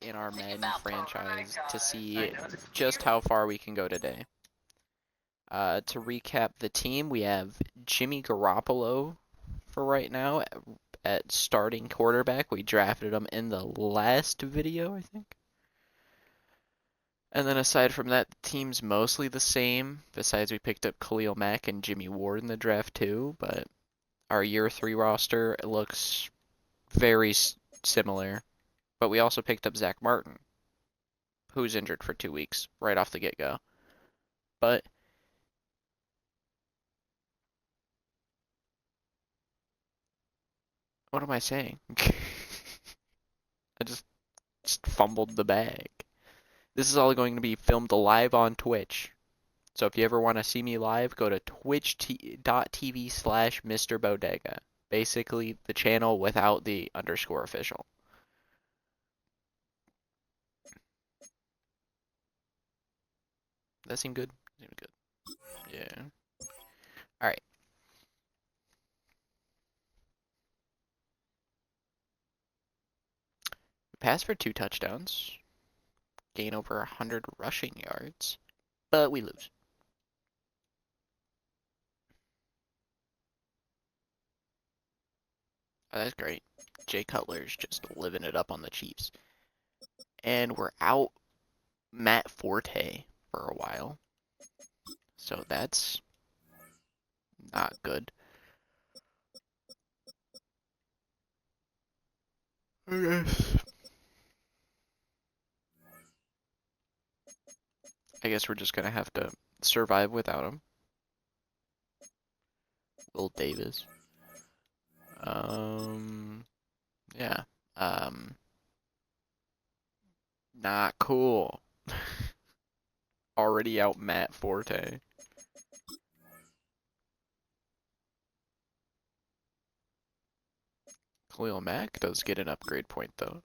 in our Madden franchise to see just how far we can go today. To recap the team, we have Jimmy Garoppolo for right now at starting quarterback. We drafted him in the last video, I think. And then aside from that, the team's mostly the same. Besides, we picked up Khalil Mack and Jimmy Ward in the draft too. But our year 3 roster looks very similar. But we also picked up Zach Martin, who's injured for 2 weeks right off the get-go. But what am I saying? I just fumbled the bag. This is all going to be filmed live on Twitch. So if you ever want to see me live, go to twitch.tv/MrBodega. Basically, the channel without the underscore official. That seem good? Seem good. Yeah. Alright. We pass for 2 touchdowns. Gain over 100 rushing yards. But we lose. Oh, that's great. Jay Cutler's just living it up on the Chiefs. And we're out Matt Forte for a while. So that's not good. I guess we're just gonna have to survive without him. Will Davis. Yeah. Not cool. Already out Matt Forte. Khalil Mack does get an upgrade point though.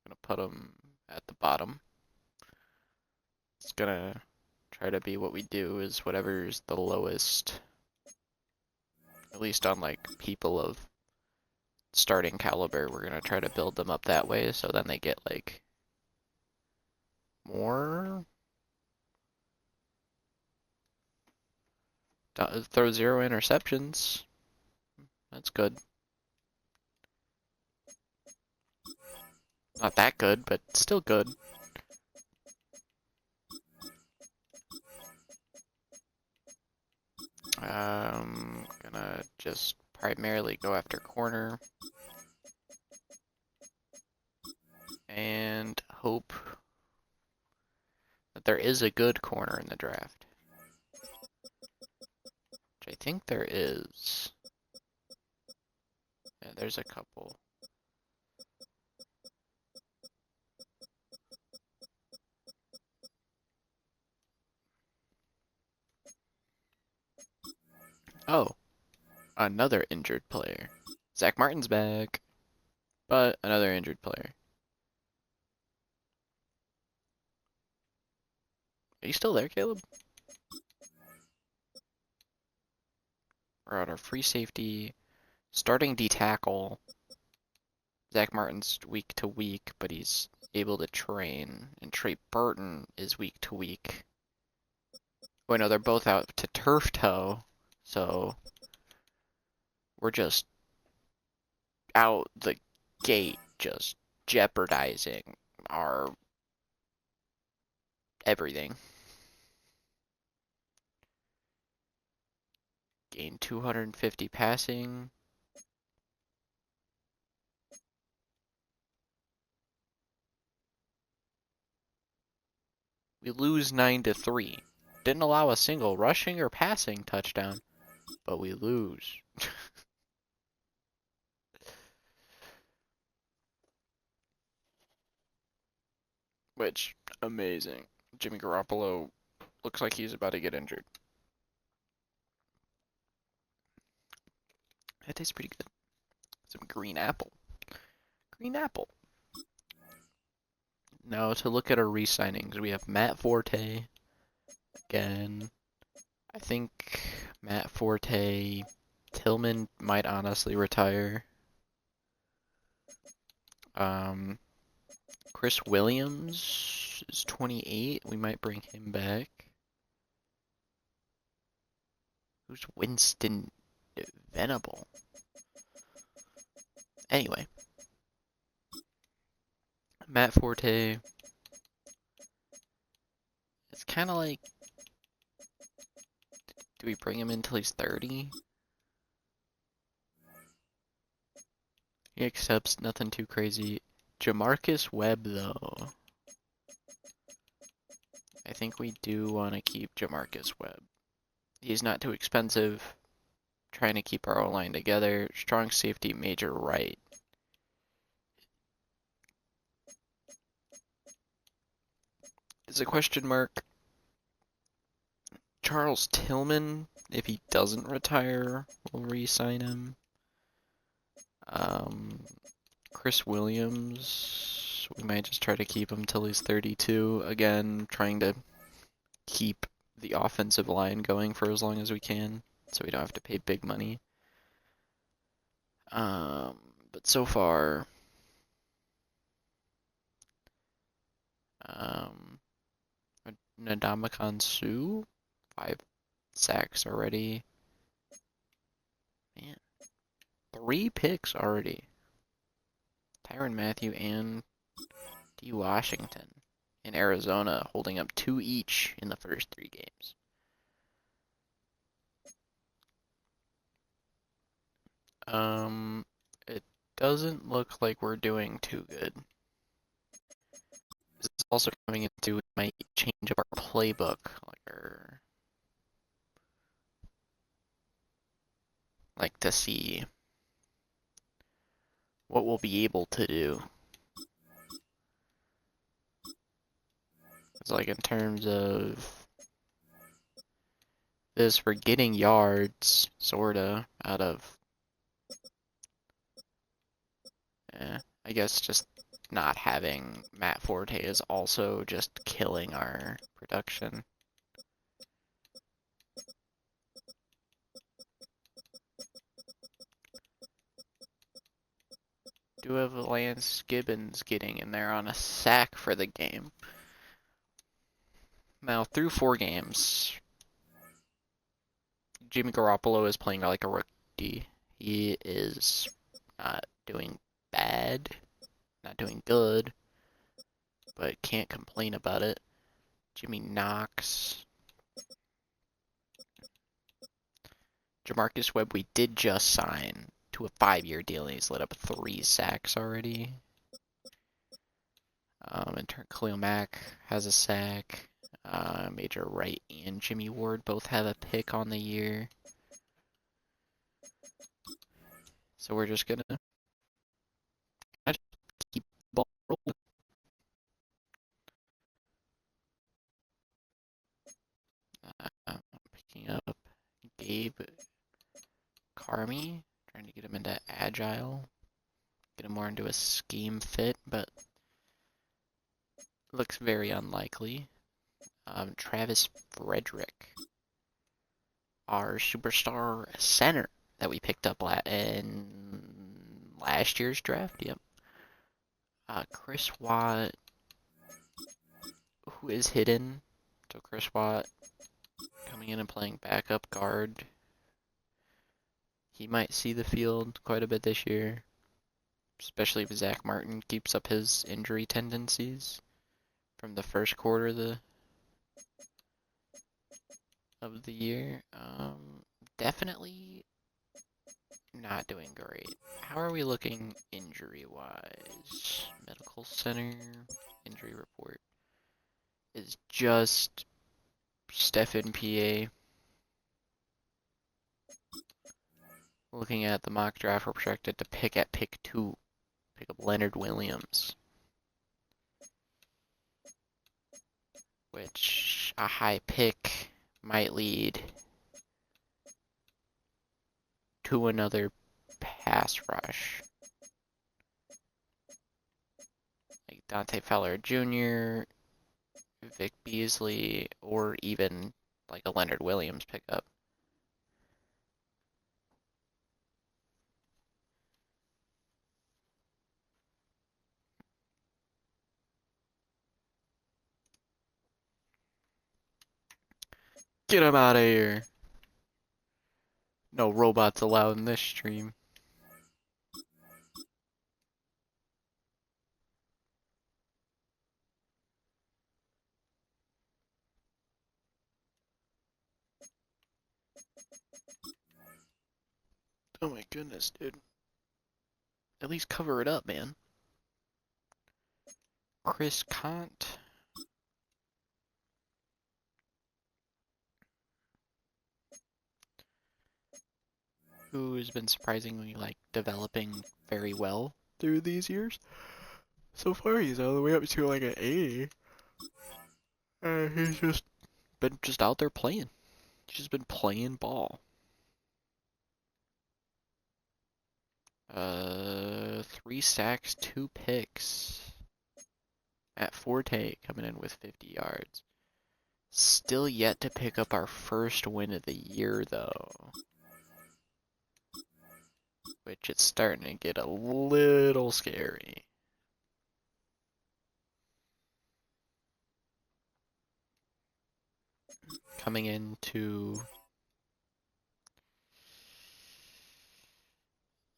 Gonna put him at the bottom. It's gonna try to be what we do is whatever's the lowest. At least on like people of starting caliber, we're gonna try to build them up that way so then they get like more. Throw 0 interceptions. That's good. Not that good, but still good. Gonna just primarily go after corner. And hope that there is a good corner in the draft. Which I think there is. Yeah, there's a couple. Oh, another injured player. Zach Martin's back, but another injured player. Are you still there, Caleb? We're at our free safety. Starting D-tackle. Zach Martin's week to week, but he's able to train. And Trey Burton is week to week. Wait, no, they're both out to turf toe. So we're just out the gate, just jeopardizing our everything. Gain 250 passing. We lose 9-3. Didn't allow a single rushing or passing touchdown, but we lose. Which, amazing. Jimmy Garoppolo looks like he's about to get injured. That tastes pretty good. Some green apple. Green apple. Now to look at our re-signings, we have Matt Forte again. I think Matt Forte, Tillman might honestly retire. Chris Chris Williams is 28. We might bring him back. Who's Winston Venable? Anyway. Matt Forte. It's kind of like, do we bring him in till he's 30? He accepts nothing too crazy. Jamarcus Webb, though. I think we do want to keep Jamarcus Webb. He's not too expensive. Trying to keep our O-line together. Strong safety, major right. Is a question mark. Charles Tillman, if he doesn't retire, we'll re-sign him. Chris Williams, we might just try to keep him till he's 32. Again, trying to keep the offensive line going for as long as we can, so we don't have to pay big money. But so far, Ndamukong Suh, 5 sacks already. Man, 3 picks already. Tyrann Mathieu and D. Washington in Arizona holding up 2 each in the first 3 games. It doesn't look like we're doing too good. This is also coming into my change of our playbook, like to see what we'll be able to do. It's like in terms of this, we're getting yards, sorta, out of, I guess just not having Matt Forte is also just killing our production. Do have Lance Gibbons getting in there on a sack for the game. Now, through 4 games, Jimmy Garoppolo is playing like a rookie. He is not doing bad, not doing good, but can't complain about it. Jimmy Knox. Jamarcus Webb, we did just sign to a 5-year deal, and he's lit up 3 sacks already. In turn, Khalil Mack has a sack. Major Wright and Jimmy Ward both have a pick on the year. So we're just gonna keep the ball rolling. Picking up Gabe Carmi, trying to get him into agile, get him more into a scheme fit, but looks very unlikely. Travis Frederick, our superstar center that we picked up in last year's draft. Yep. Chris Watt, who is hidden. So Chris Watt coming in and playing backup guard. He might see the field quite a bit this year, especially if Zach Martin keeps up his injury tendencies from the first quarter of the year. Definitely not doing great. How are we looking injury-wise? Medical center injury report is just Stephen PA. Looking at the mock draft, we're projected to pick at pick 2. Pick up Leonard Williams. Which a high pick might lead to another pass rush. Like Dante Fowler Jr., Vic Beasley, or even like a Leonard Williams pickup. Get him out of here. No robots allowed in this stream. Oh my goodness, dude. At least cover it up, man. Chris Kant. Who has been surprisingly, like, developing very well through these years. So far, he's all the way up to, like, an A. He's just been out there playing. He's just been playing ball. 3 sacks, 2 picks. Matt Forte coming in with 50 yards. Still yet to pick up our first win of the year, though. Which it's starting to get a little scary. Coming into...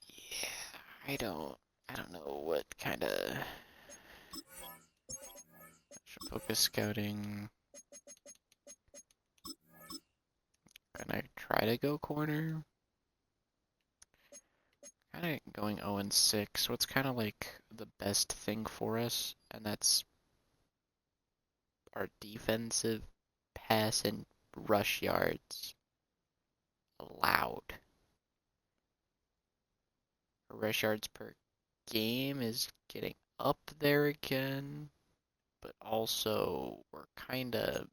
Yeah, I don't know what kind of... Focus scouting. Gonna try to go corner. Kinda going 0-6. What's kinda like the best thing for us? And that's our defensive pass and rush yards allowed. Rush yards per game is getting up there again, but also we're kinda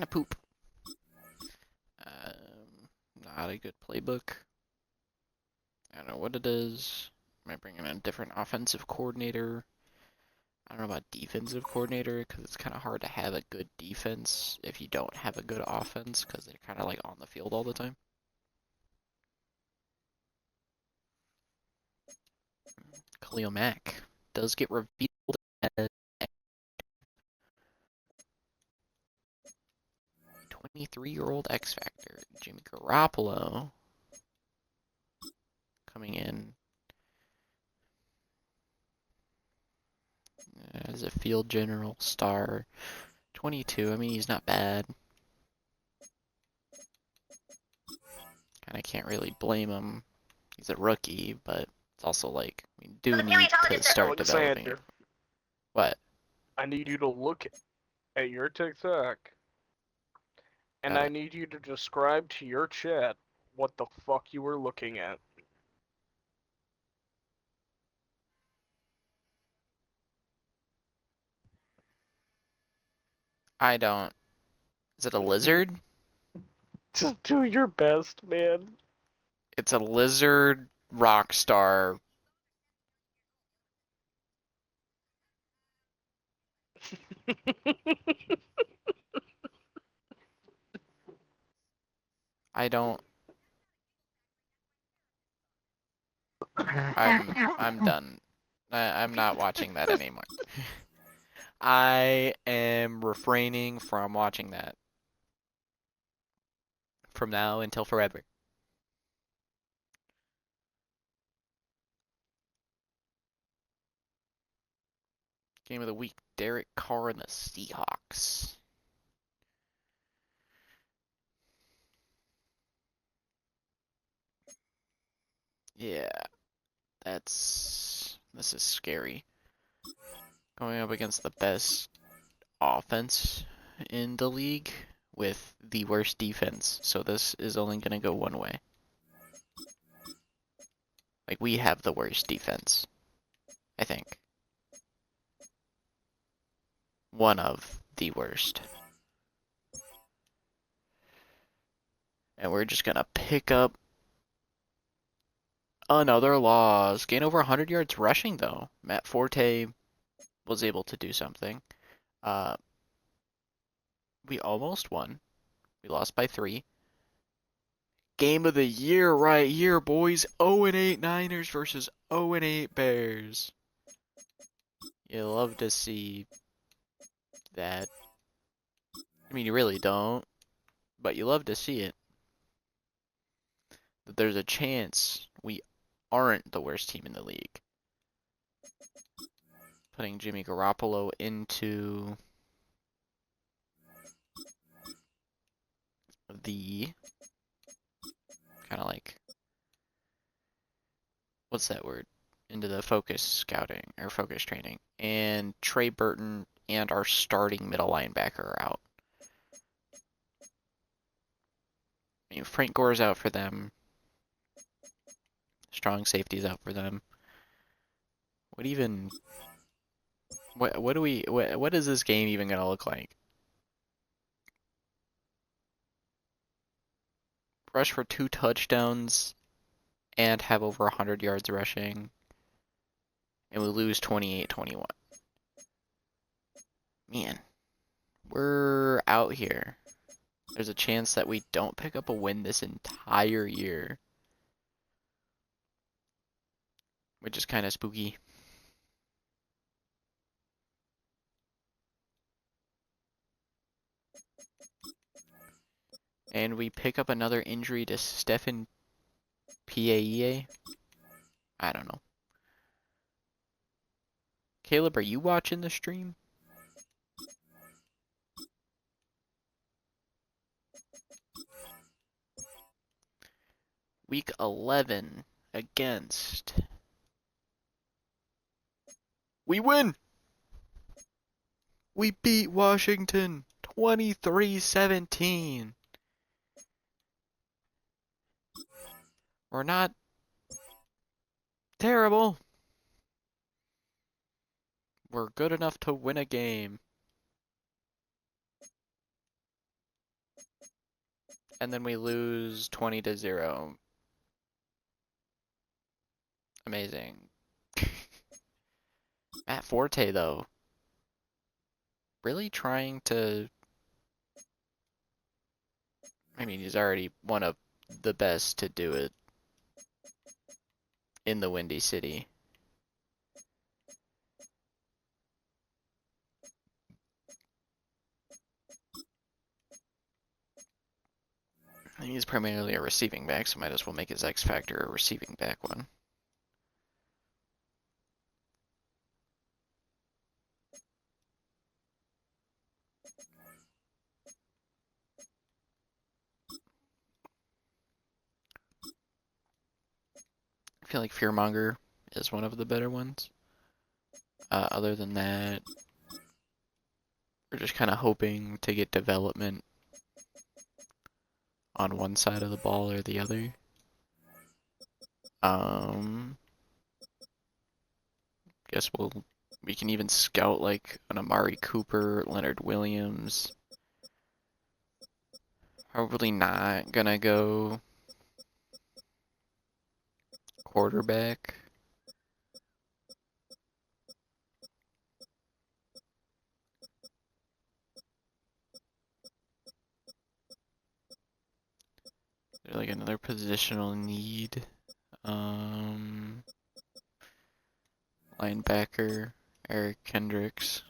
poop. Not a good playbook. I don't know what it is. Am I bringing in a different offensive coordinator? I don't know about defensive coordinator because it's kind of hard to have a good defense if you don't have a good offense because they're kind of like on the field all the time. Khalil Mack does get revealed as 23-year-old X Factor. Jimmy Garoppolo coming in as a field general star. 22, I mean, he's not bad. Kind of can't really blame him. He's a rookie, but it's also like, we do need to start developing it. What? I need you to look at your TikTok, and I need you to describe to your chat what the fuck you were looking at. I don't. Is it a lizard? Just do your best, man. It's a lizard rock star. I don't. I'm done. I'm not watching that anymore. I am refraining from watching that. From now until forever. Game of the week, Derek Carr and the Seahawks. Yeah, this is scary. Going up against the best offense in the league with the worst defense. So this is only going to go one way. Like, we have the worst defense, I think. One of the worst. And we're just going to pick up another loss. Gain over 100 yards rushing, though. Matt Forte was able to do something. We almost won. We lost by 3. game of the year right here, boys. 0-8 Niners versus 0-8 Bears. You love to see that. I mean, you really don't, but you love to see it. That there's a chance we aren't the worst team in the league. Putting Jimmy Garoppolo into the kind of like, what's that word? Into the focus scouting or focus training. And Trey Burton and our starting middle linebacker are out. I mean, Frank Gore's out for them. Strong safety's out for them. What is this game even gonna look like? Rush for 2 touchdowns and have over 100 yards rushing. And we lose 28-21. Man, we're out here. There's a chance that we don't pick up a win this entire year. Which is kind of spooky. And we pick up another injury to Stefan Paea. I don't know. Caleb, are you watching the stream? Week 11 against. We win! We beat Washington 23-17. We're not terrible. We're good enough to win a game. And then we lose 20-0. Amazing. Matt Forte, though. Really trying to... I mean, he's already one of the best to do it in the Windy City. He's primarily a receiving back, so might as well make his X Factor a receiving back one. I feel like Fearmonger is one of the better ones. Other than that, we're just kind of hoping to get development on one side of the ball or the other. Guess we can even scout like an Amari Cooper, Leonard Williams. Probably not gonna go quarterback. There's like another positional need. Linebacker, Eric Kendricks.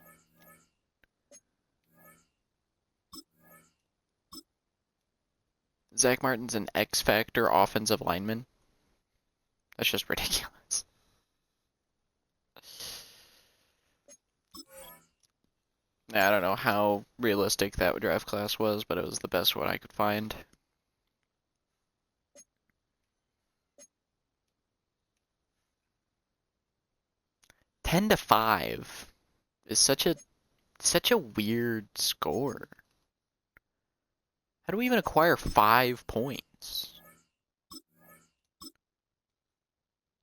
Zach Martin's an X Factor offensive lineman. That's just ridiculous. I don't know how realistic that draft class was, but it was the best one I could find. Ten to 5 is such a weird score. How do we even acquire 5 points?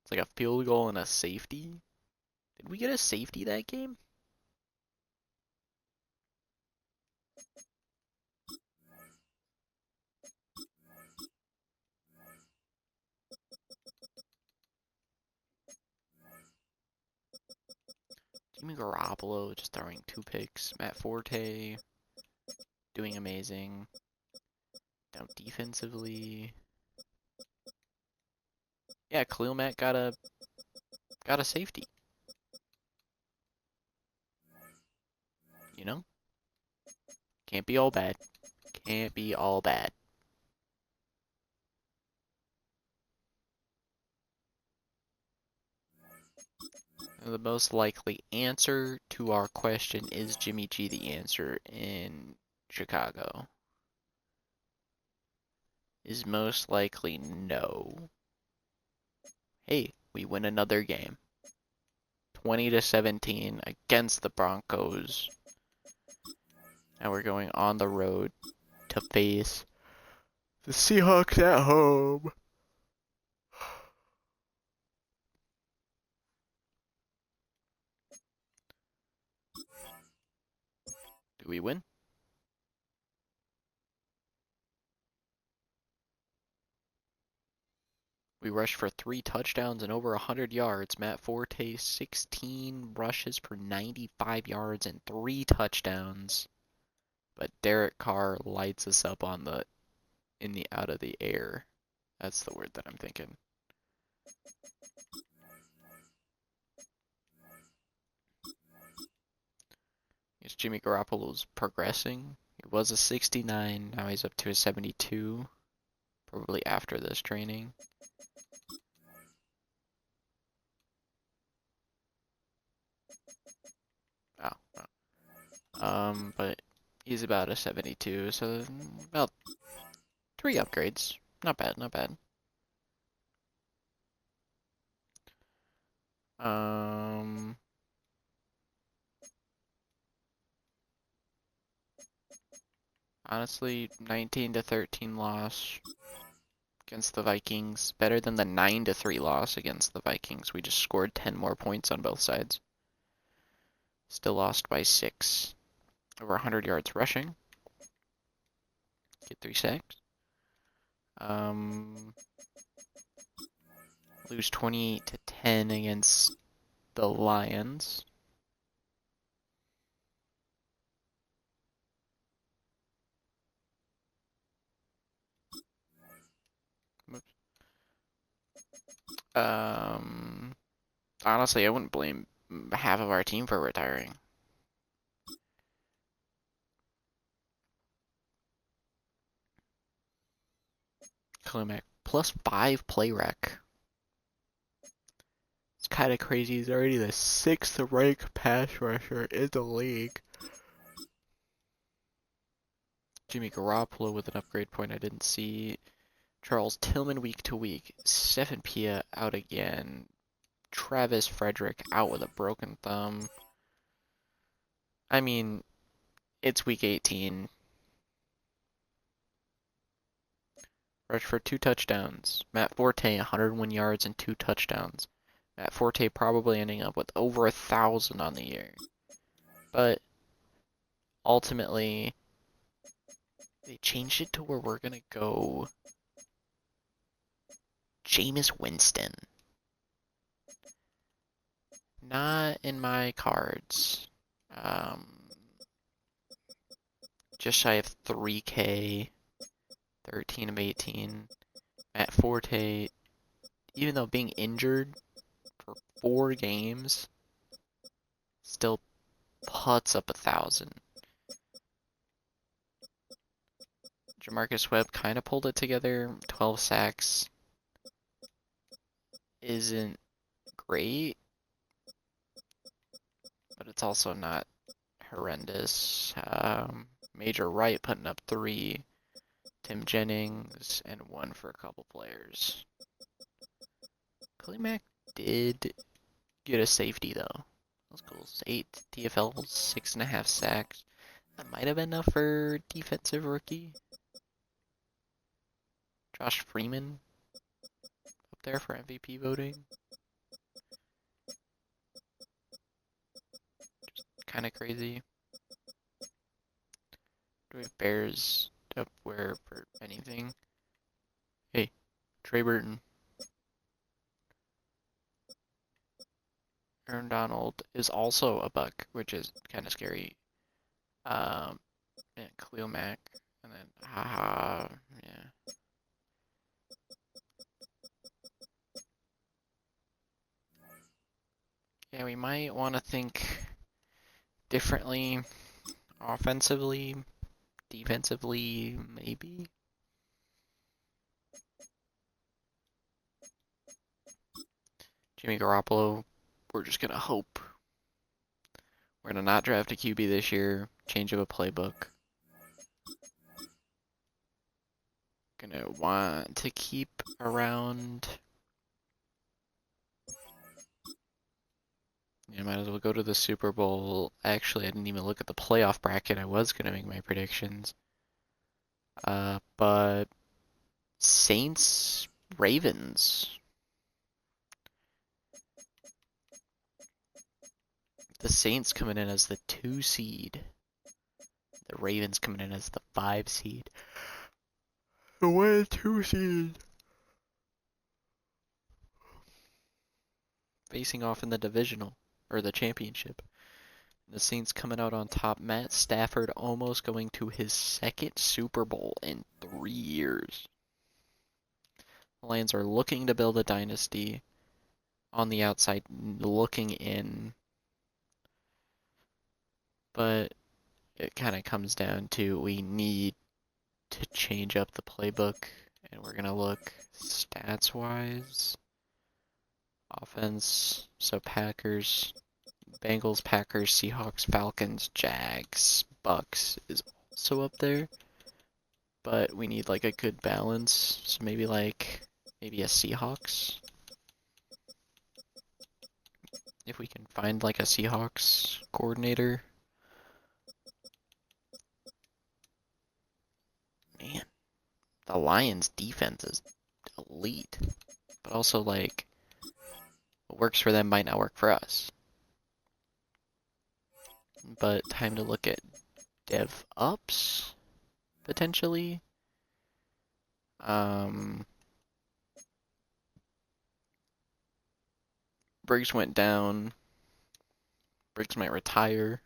It's like a field goal and a safety. Did we get a safety that game? Jimmy Garoppolo just throwing 2 picks. Matt Forte doing amazing. Down defensively. Yeah, Khalil Mack got a safety. You know? Can't be all bad. Can't be all bad. The most likely answer to our question, is Jimmy G the answer in Chicago? Is most likely no. Hey, we win another game. 20-17 against the Broncos. Now we're going on the road to face the Seahawks at home. Do we win? We rushed for 3 touchdowns and over 100 yards. Matt Forte, 16 rushes for 95 yards and 3 touchdowns. But Derek Carr lights us up on the in the out of the air. That's the word that I'm thinking. Yes, Jimmy Garoppolo's progressing. He was a 69, now he's up to a 72. Probably after this training. But he's about a 72, so about 3 upgrades. Not bad, not bad. Honestly, 19-13 loss against the Vikings. Better than the 9-3 loss against the Vikings. We just scored 10 more points on both sides. Still lost by 6. Over 100 yards rushing. Get 3 sacks. Lose 28-10 against the Lions. Honestly, I wouldn't blame half of our team for retiring. Klimek +5 play rec. It's kind of crazy. He's already the 6th ranked pass rusher in the league. Jimmy Garoppolo with an upgrade point I didn't see. Charles Tillman week to week. Stephen Pia out again. Travis Frederick out with a broken thumb. I mean, it's week 18. Rushed for 2 touchdowns. Matt Forte, 101 yards and 2 touchdowns. Matt Forte probably ending up with over 1,000 on the year. But ultimately, they changed it to where we're going to go Jameis Winston. Not in my cards. Just shy of 3K. 13 of 18. Matt Forte, even though being injured for 4 games, still puts up 1,000. Jamarcus Webb kind of pulled it together. 12 sacks. Isn't great, but it's also not horrendous. Major Wright putting up 3. Tim Jennings, and 1 for a couple players. Klimek did get a safety, though. Those goals. 8 TFLs, 6.5 sacks. That might have been enough for defensive rookie. Josh Freeman up there for MVP voting. Just kind of crazy. Do we have Bears up where for anything? Hey, Trey Burton. Aaron Donald is also a buck, which is kind of scary. And Khalil Mack, and then haha, yeah. we might want to think differently offensively, defensively, maybe. Jimmy Garoppolo, we're just going to hope. We're going to not draft a QB this year, change of a playbook. Gonna want to keep around. Yeah, might as well go to the Super Bowl. Actually, I didn't even look at the playoff bracket. I was gonna make my predictions. But Saints, Ravens. The Saints coming in as the 2 seed. The Ravens coming in as the 5 seed. The 1 and 2 seed. Facing off in the divisional, or the championship. The Saints coming out on top. Matt Stafford almost going to his 2nd Super Bowl in 3 years. The Lions are looking to build a dynasty. On the outside, looking in. But it kind of comes down to we need to change up the playbook. And we're going to look stats-wise. Offense, so Packers, Bengals, Packers, Seahawks, Falcons, Jags, Bucks is also up there. But we need like a good balance. So maybe a Seahawks. If we can find like a Seahawks coordinator. Man, the Lions defense is elite. But also like what works for them might not work for us. But time to look at dev ups potentially. Briggs went down. Briggs might retire.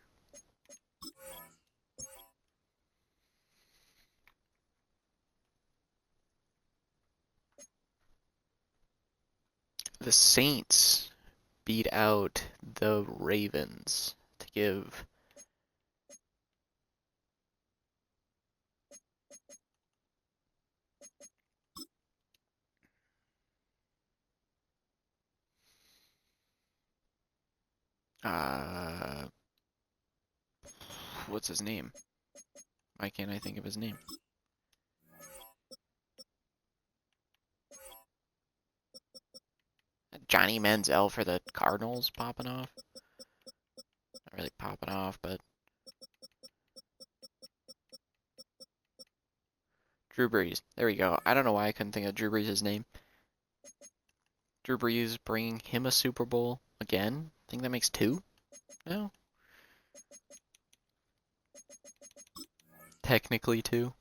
The Saints beat out the Ravens to give what's his name? Why can't I think of his name? Johnny Manziel for the Cardinals popping off. Not really popping off, but Drew Brees. There we go. I don't know why I couldn't think of Drew Brees' name. Drew Brees bringing him a Super Bowl again. I think that makes 2. No? Technically 2.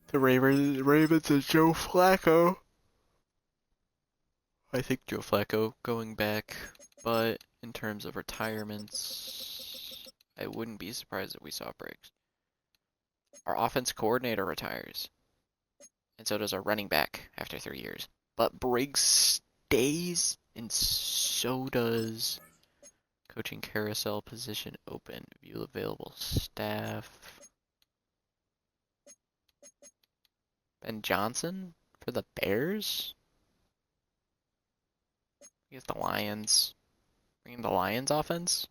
The Ravens and Joe Flacco. I think Joe Flacco going back, but in terms of retirements, I wouldn't be surprised if we saw Briggs. Our offense coordinator retires, and so does our running back after 3 years. But Briggs stays, and so does coaching carousel position open. View available staff. Ben Johnson for the Bears? I guess the Lions. Bringing the Lions offense?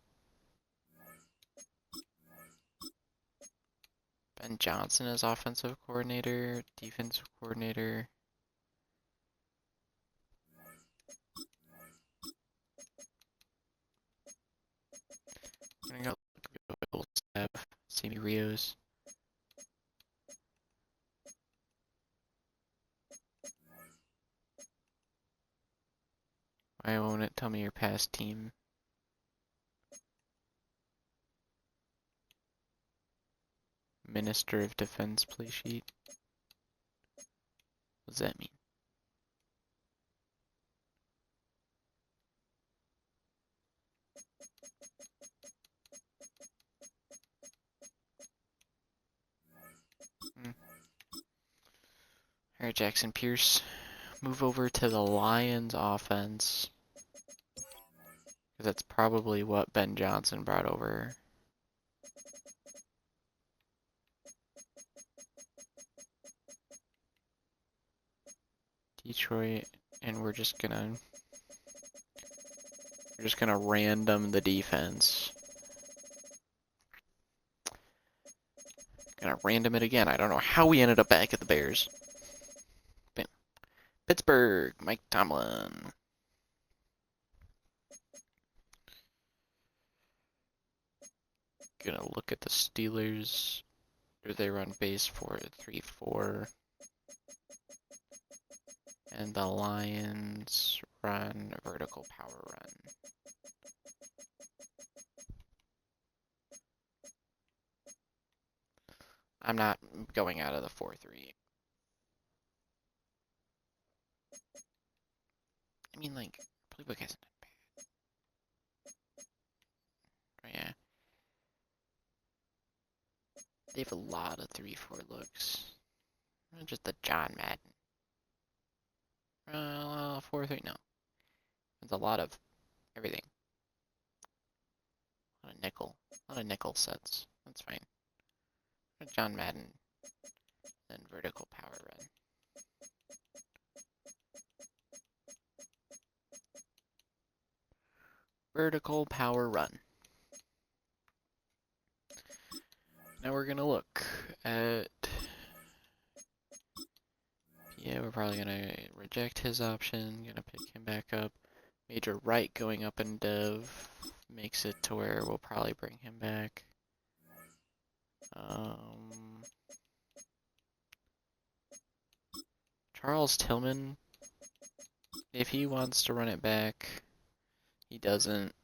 Ben Johnson as offensive coordinator, defensive coordinator. I got staff, Sammy Rios. Why won't it tell me your past team? Minister of Defense play sheet. What does that mean? Alright, Jackson Pierce. Move over to the Lions offense. Because that's probably what Ben Johnson brought over. Detroit, and we're just gonna random the defense. Gonna random it again. I don't know how we ended up back at the Bears. Pittsburgh, Mike Tomlin. Gonna look at the Steelers. They run base 4-3-4. And the Lions run vertical power run. I'm not going out of the 4-3. I mean, like, playbook hasn't been bad. But yeah. They have a lot of 3-4 looks. Not just the John Madden. 4-3, no. There's a lot of everything. A lot of nickel sets. That's fine. John Madden, then vertical power run. Vertical power run. Now we're gonna look at. Yeah, we're probably gonna reject his option. Gonna pick him back up. Major right going up in dev makes it to where we'll probably bring him back. Charles Tillman, if he wants to run it back, he doesn't.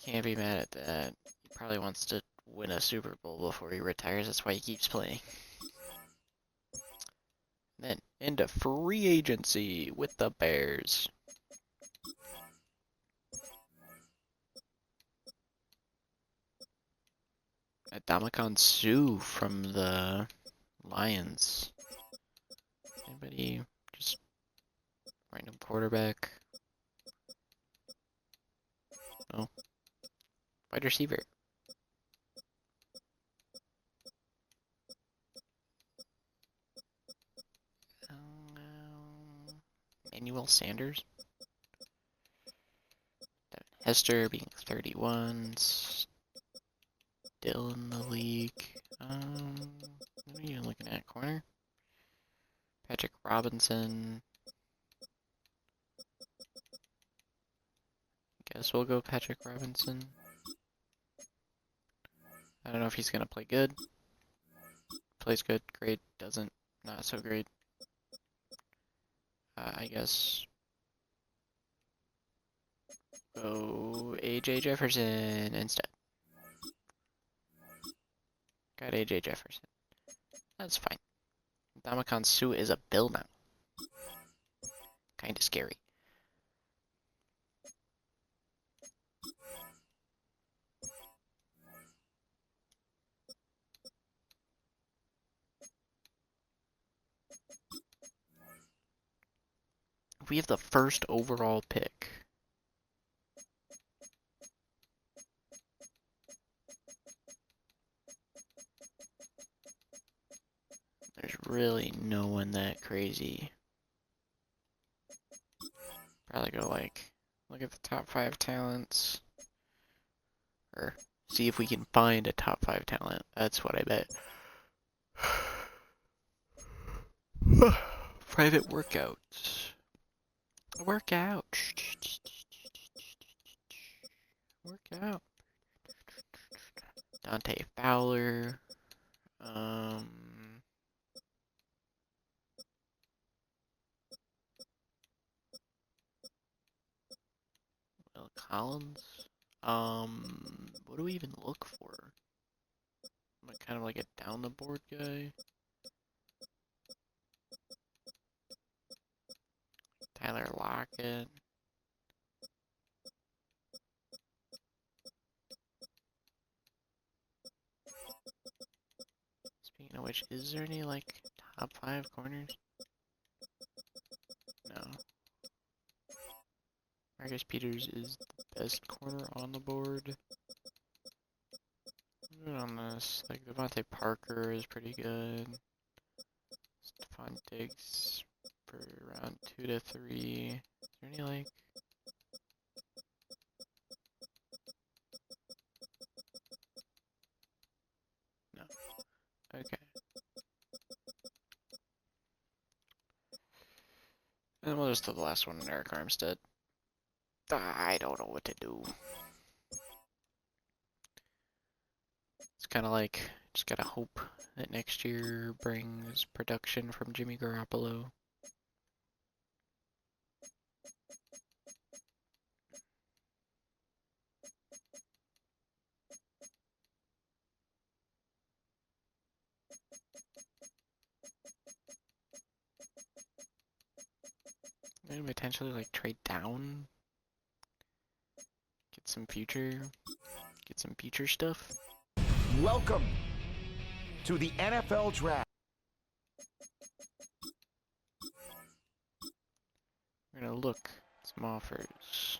Can't be mad at that. He probably wants to win a Super Bowl before he retires. That's why he keeps playing. Then into free agency with the Bears. Ndamukong Suh from the Lions. Anybody? Just random quarterback. No. Wide receiver. Emmanuel Sanders. Devin Hester being 31. Still in the league. What are you looking at? Corner? Patrick Robinson. Guess we'll go Patrick Robinson. I don't know if he's gonna play good. Plays good, great. Doesn't, not so great. I guess go AJ Jefferson instead. Got AJ Jefferson. That's fine. Ndamukong Suh is a Bill now. Kinda scary. We have the first overall pick. There's really no one that crazy. Probably go like, look at the top 5 talents. Or see if we can find a top 5 talent. That's what I bet. Private workouts. Workout. Workout. Dante Fowler. Will Collins. What do we even look for? Am I kind of like a down the board guy? Tyler Lockett. Speaking of which, is there any like top 5 corners? No. Marcus Peters is the best corner on the board. On this, like Devontae Parker is pretty good. Stephon Diggs for around 2 to 3. Is there any like? No. Okay. And we'll just do the last one, Eric Armstead. I don't know what to do. It's kind of like, just gotta hope that next year brings production from Jimmy Garoppolo. Maybe potentially like trade down, get some future stuff. Welcome to the NFL Draft. We're gonna look at some offers.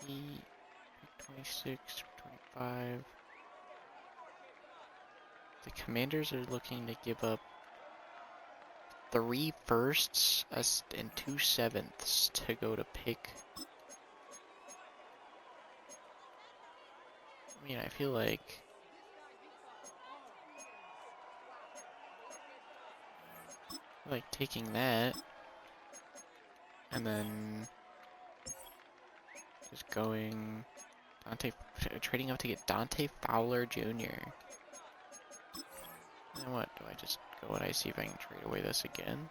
8, 26, 25. The Commanders are looking to give up 3 firsts and 2 sevenths to go to pick. I mean, I feel like taking that and then just going trading up to get Dante Fowler Jr. And what, do I just go and I see if I can trade away this again?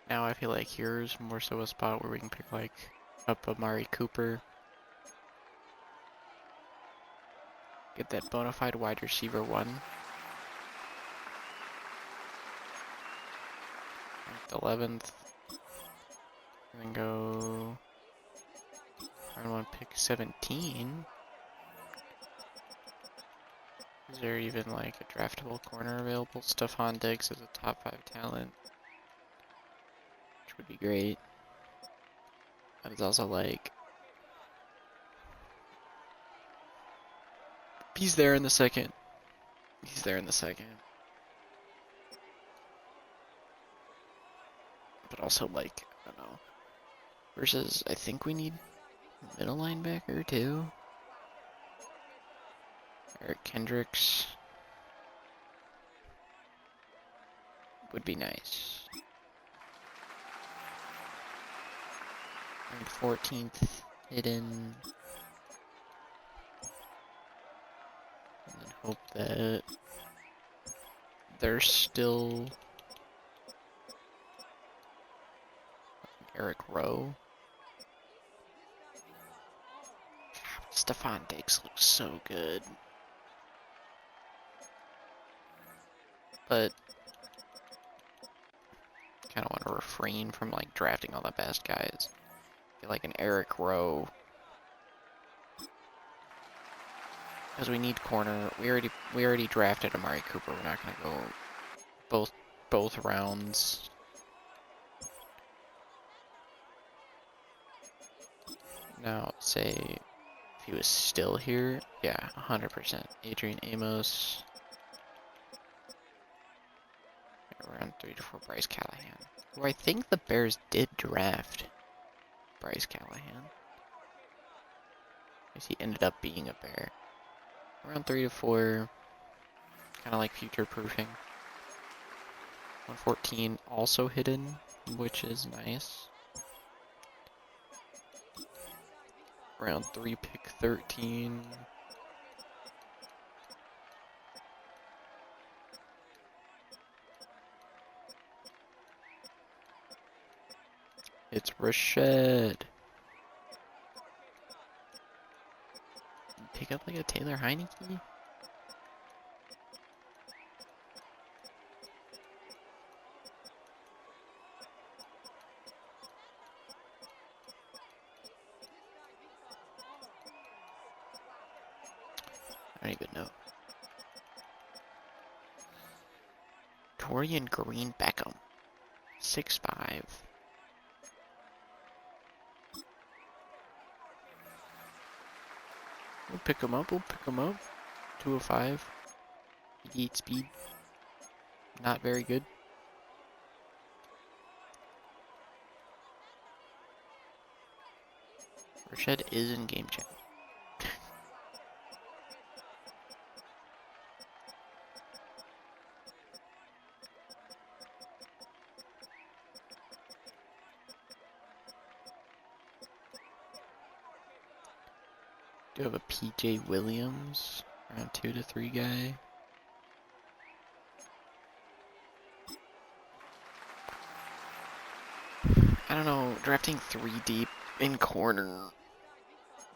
Now I feel like here's more so a spot where we can pick like up Amari Cooper. Get that bona fide wide receiver 1. 11th. And then go round 1 pick 17. Is there even like a draftable corner available? Stephon Diggs is a top 5 talent, which would be great. But it's also like, he's there in the second. He's there in the second. But also like, I don't know. Versus, I think we need a middle linebacker too. Eric Kendricks would be nice. And 14th hidden. And then hope that there's still Eric Rowe. Stephon Diggs looks so good. But kind of want to refrain from like drafting all the best guys. Get like an Eric Rowe. Because we need corner. We already drafted Amari Cooper. We're not gonna go both rounds. Now, say if he was still here, yeah, 100%. Adrian Amos. Around 3 to 4, Bryce Callahan. Who I think the Bears did draft. Bryce Callahan. I guess he ended up being a Bear. Around 3 to 4. Kind of like future proofing. 114 also hidden, which is nice. Round 3, pick 13. It's Rashad. Pick up like a Taylor Heineke? don't even know. Torian Green Beckham. 6'5". We'll pick him up. 205. 88 speed. Not very good. Rashad is in game chat. Do have a PJ Williams, round 2 to 3 guy. I don't know, drafting 3 deep in corner,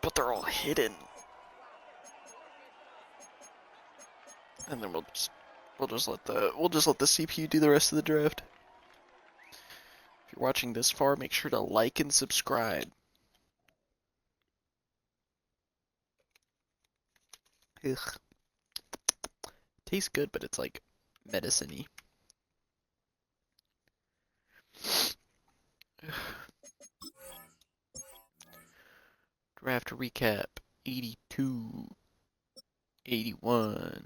but they're all hidden. And then we'll just let the CPU do the rest of the draft. If you're watching this far, make sure to like and subscribe. Ugh. Tastes good, but it's like medicine-y. Draft recap 82, 81.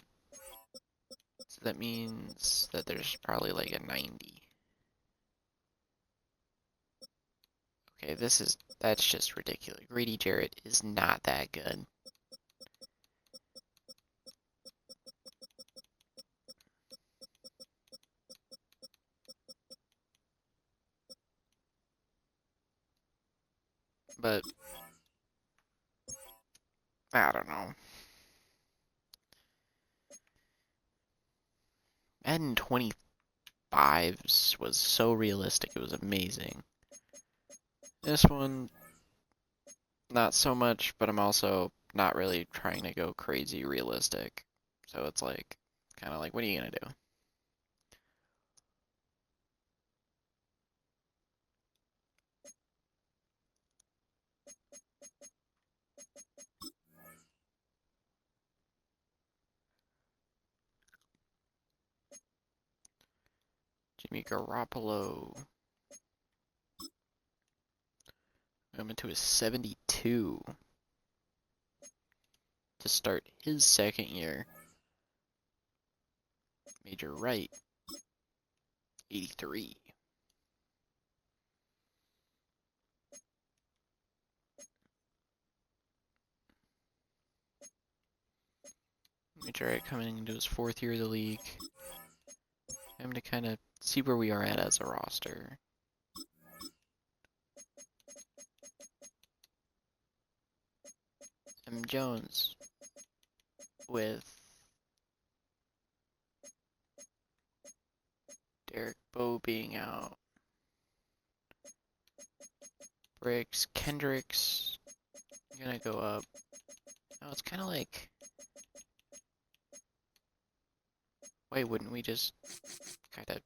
So that means that there's probably like a 90. Okay, that's just ridiculous. Grady Jarrett is not that good. But I don't know. Madden 25s was so realistic, it was amazing. This one, not so much, but I'm also not really trying to go crazy realistic. So it's like, kind of like, what are you gonna do? Jimmy Garoppolo. I'm into a 72 to start his second year. Major right, 83. Major right coming into his 4th year of the league. I'm to kind of see where we are at as a roster. M. Jones with Derek Bowe being out. Briggs, Kendricks, gonna go up. Oh, it's kind of like, why wouldn't we just kind of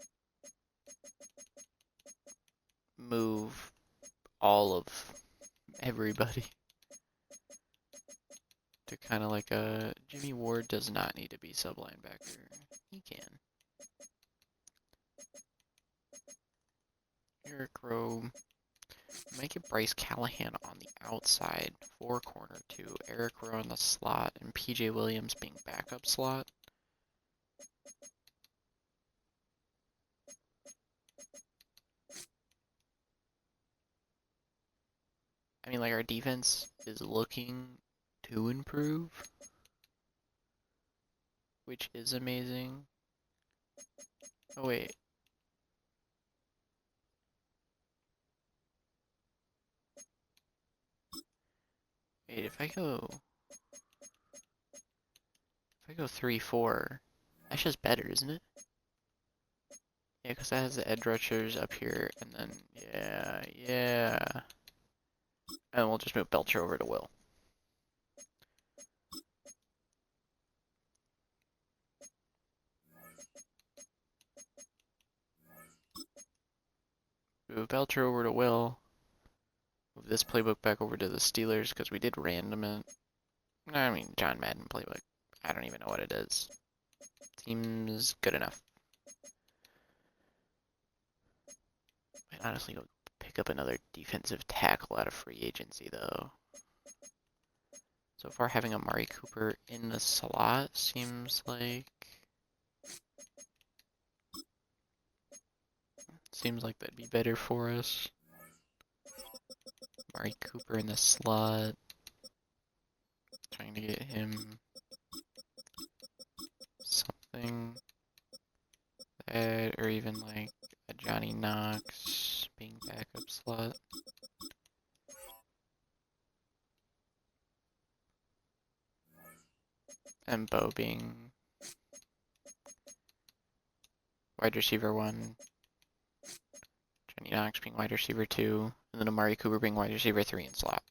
move all of everybody to kind of like a Jimmy Ward does not need to be sub linebacker. He can. Eric Rowe. Might get Bryce Callahan on the outside for corner 2. Eric Rowe in the slot and PJ Williams being backup slot. I mean, like, our defense is looking to improve, which is amazing. Oh, wait. Wait, if I go 3-4, that's just better, isn't it? Yeah, because that has the edge rushers up here, and then, yeah. And we'll just move Belcher over to Will. Move Belcher over to Will. Move this playbook back over to the Steelers, because we did random it. I mean, John Madden playbook. I don't even know what it is. Seems good enough. I'd honestly go pick up another defensive tackle out of free agency, though. So far, having Amari Cooper in the slot seems like that'd be better for us. Amari Cooper in the slot. Trying to get him something that, or even like a Johnny Knox being backup slot. And Bo being wide receiver 1. Johnny Knox being wide receiver 2. And then Amari Cooper being wide receiver 3 in slot.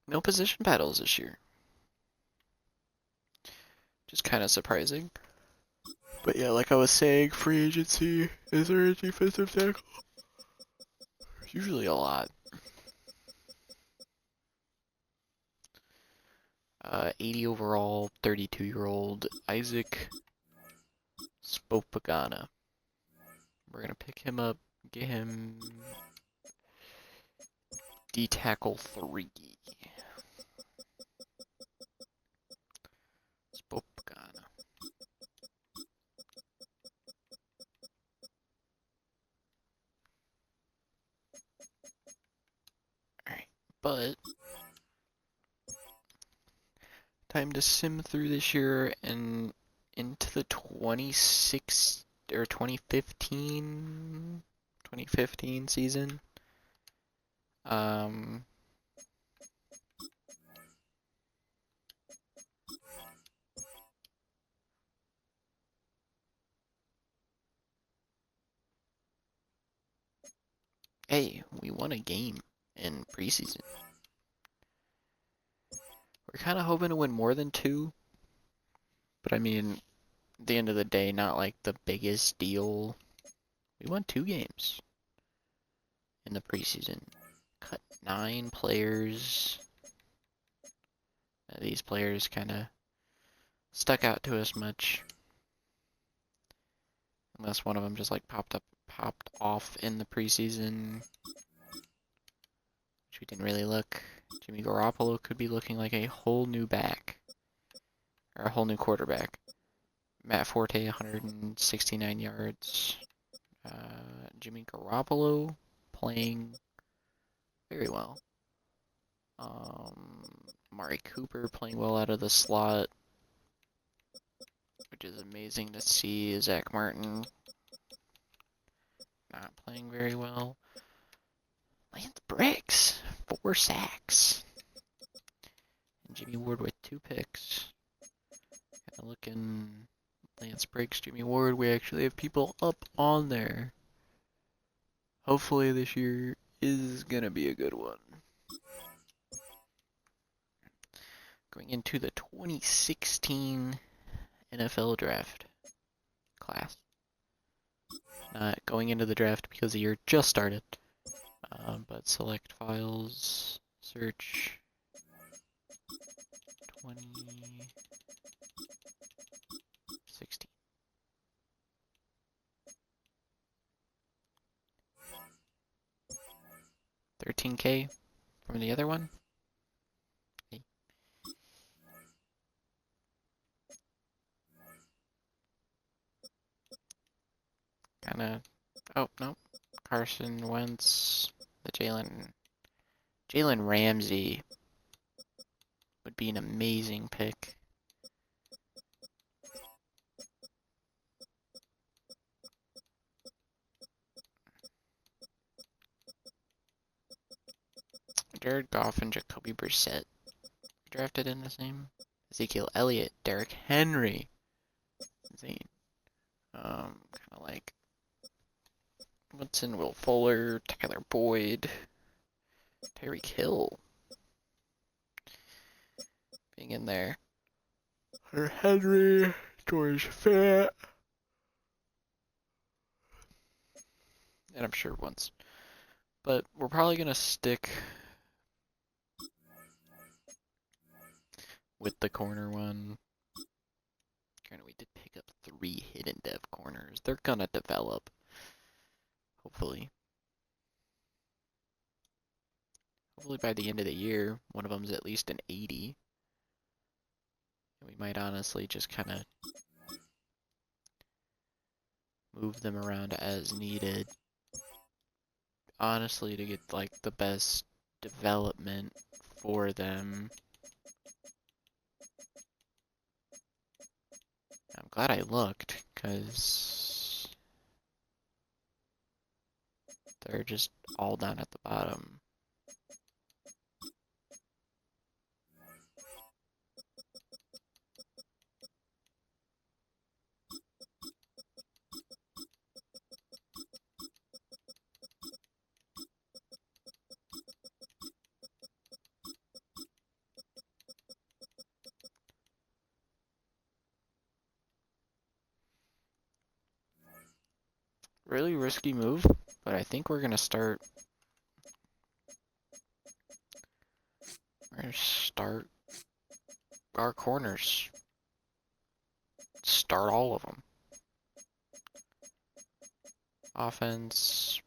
No position battles this year. Just kind of surprising. But yeah, like I was saying, free agency, is there a defensive tackle? Usually a lot. 80 overall, 32-year-old Isaac Spopagana. We're going to pick him up, get him D-tackle 3. Spopagana. Alright, but time to sim through this year and into the 2015 season. Hey, we won a game in preseason. We're kind of hoping to win more than 2. But I mean, at the end of the day, not like the biggest deal. We won 2 games in the preseason. Cut 9 players. These players kind of stuck out to us much. Unless one of them just like popped off in the preseason. Which we didn't really look. Jimmy Garoppolo could be looking like a whole new back. Or a whole new quarterback. Matt Forte, 169 yards. Jimmy Garoppolo playing very well. Amari Cooper playing well out of the slot, which is amazing to see. Zach Martin not playing very well. Lance Briggs, 4 sacks. And Jimmy Ward with 2 picks. Kinda looking Lance Briggs, Jimmy Ward, we actually have people up on there. Hopefully this year is gonna be a good one. Going into the 2016 NFL draft class. Not going into the draft because the year just started. But select files, search 2016. $13K from the other one. Hey. Kinda. Oh no, Carson Wentz. The Jalen Ramsey would be an amazing pick. Jared Goff and Jacoby Brissett drafted in the same. Ezekiel Elliott, Derrick Henry. Insane. Kind of like Woodson, Will Fuller, Tyler Boyd, Tyreek Hill being in there. Hunter Henry, George Fant, and I'm sure once. But we're probably gonna stick with the corner one. Granted, we did pick up 3 hidden dev corners. They're gonna develop, hopefully. Hopefully by the end of the year, one of them's at least an 80. And we might honestly just kind of move them around as needed. Honestly, to get like the best development for them. I'm glad I looked, because they're just all down at the bottom. Really risky move, but I think we're gonna start. We're gonna start our corners. Start all of them. Offense,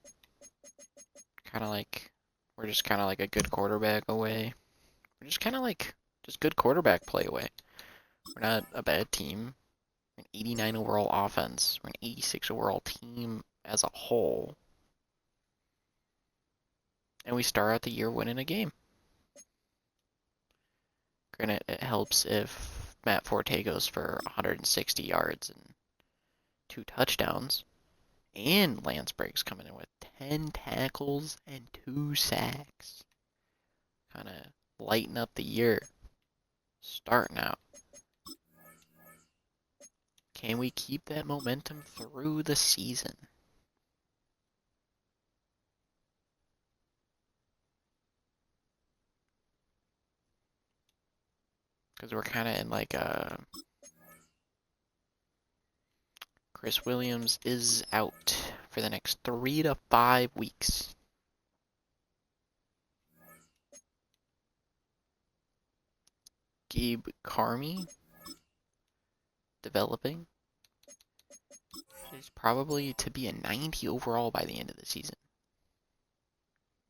kind of like, we're just kind of like a good quarterback away. We're just kind of like, just good quarterback play away. We're not a bad team. We're an 89 overall offense. We're an 86 overall team as a whole. And we start out the year winning a game. Granted, it helps if Matt Forte goes for 160 yards and 2 touchdowns. And Lance Briggs coming in with 10 tackles and 2 sacks. Kind of lighten up the year. Starting out. Can we keep that momentum through the season? Because we're kind of in like a... Chris Williams is out for the next 3 to 5 weeks. Gabe Carmi, developing. He's probably to be a 90 overall by the end of the season.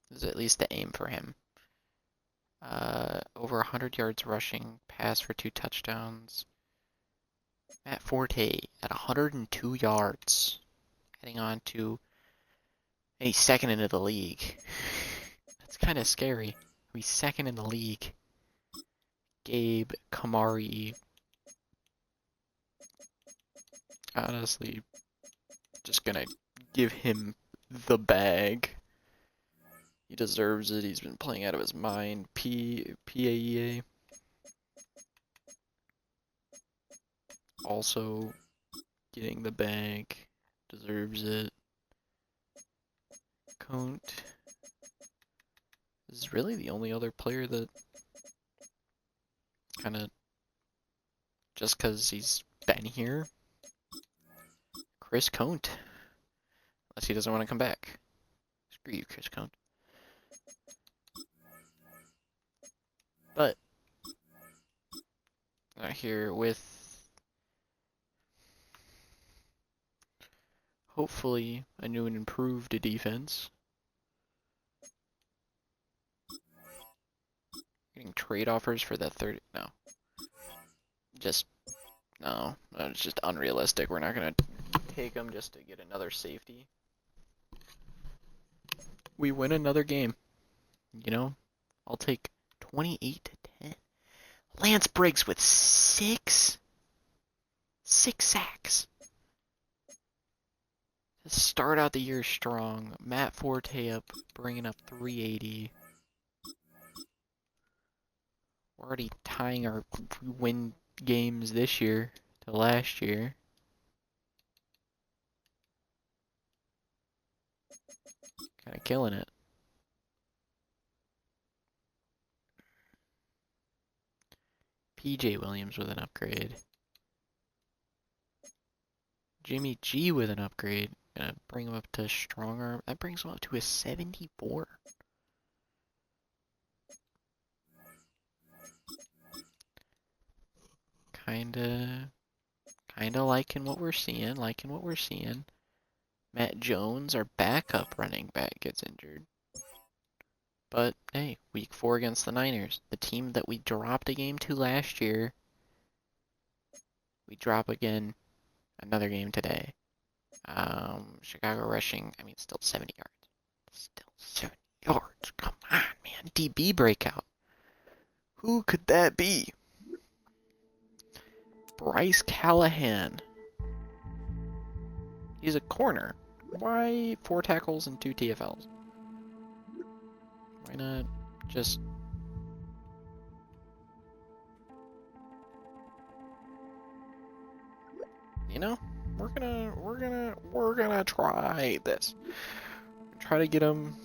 This is at least the aim for him. Over 100 yards rushing, pass for 2 touchdowns. Matt Forte at 102 yards, heading on to a second into the league. That's kind of scary. He's second in the league. Gabe Kamari, honestly, just gonna give him the bag. He deserves it. He's been playing out of his mind. PAEA. Also getting the bag. Deserves it. Conte is really the only other player that kind of, just because he's been here. Chris Conte. Unless he doesn't want to come back. Screw you, Chris Conte. But here with hopefully a new and improved defense. Getting trade offers for that 30. No. No. It's just unrealistic. We're not going to take them just to get another safety. We win another game. You know, I'll take 28 to 10. Lance Briggs with 6 sacks. To start out the year strong. Matt Forte up, bringing up 380. We're already tying our win games this year to last year. Kind of killing it. PJ Williams with an upgrade. Jimmy G with an upgrade. Gonna bring him up to stronger. That brings him up to a 74. Kinda liking what we're seeing, Matt Jones, our backup running back, gets injured. But hey, week 4 against the Niners, the team that we dropped a game to last year, we drop again another game today. Chicago rushing, I mean, still 70 yards. Still 70 yards. Come on, man. DB breakout. Who could that be? Bryce Callahan. He's a corner. Why 4 tackles and 2 TFLs? Why not just... You know, we're gonna try this. Try to get him.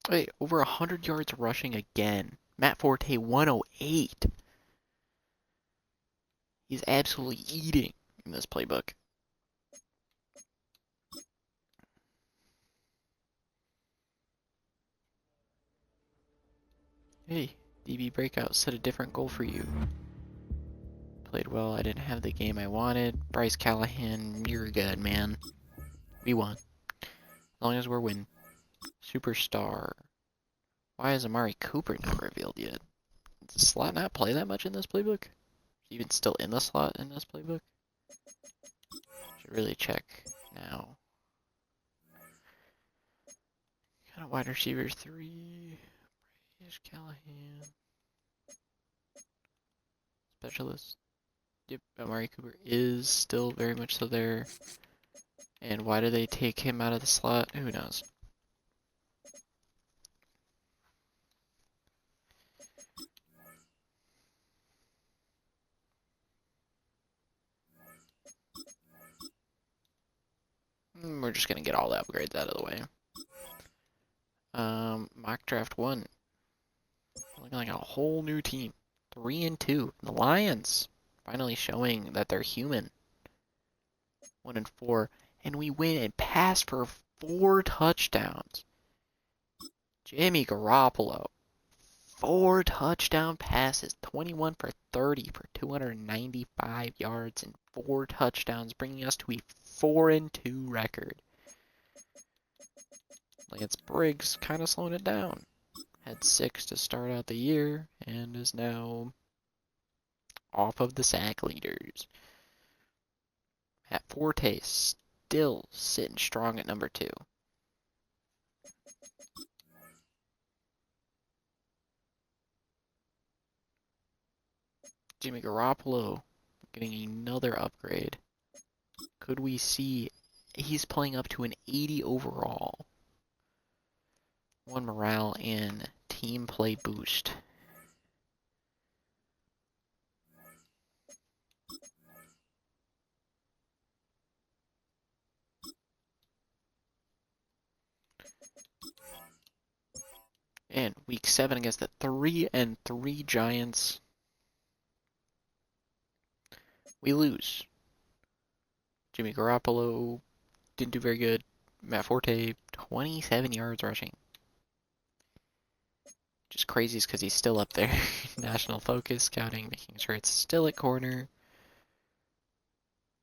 Wait, over 100 yards rushing again. Matt Forte, 108. He's absolutely eating in this playbook. Hey, DB breakout, set a different goal for you. Played well, I didn't have the game I wanted. Bryce Callahan, you're good, man. We won. As long as we're winning. Superstar. Why is Amari Cooper not revealed yet? Does the slot not play that much in this playbook? Even still in the slot in this playbook? Should really check now. Kind of wide receiver 3. Bryce Callahan. Specialist. Yep, Amari Cooper is still very much so there. And why do they take him out of the slot? Who knows? We're just gonna get all the upgrades out of the way. Mock draft 1. Looking like a whole new team. 3-2. The Lions finally showing that they're human. 1-4. And we win and pass for 4 touchdowns. Jimmy Garoppolo. 4 touchdown passes. 21 for 30 for 295 yards and 4 touchdowns, bringing us to a 4-2 record. Lance Briggs kind of slowing it down. Had 6 to start out the year and is now off of the sack leaders. Matt Forte still sitting strong at number 2. Jimmy Garoppolo getting another upgrade. Could we see he's playing up to an 80 overall? 1 morale and team play boost. And week 7 against the 3-3 Giants. We lose. Jimmy Garoppolo didn't do very good. Matt Forte, 27 yards rushing. Just crazy because he's still up there. National focus, scouting, making sure it's still at corner.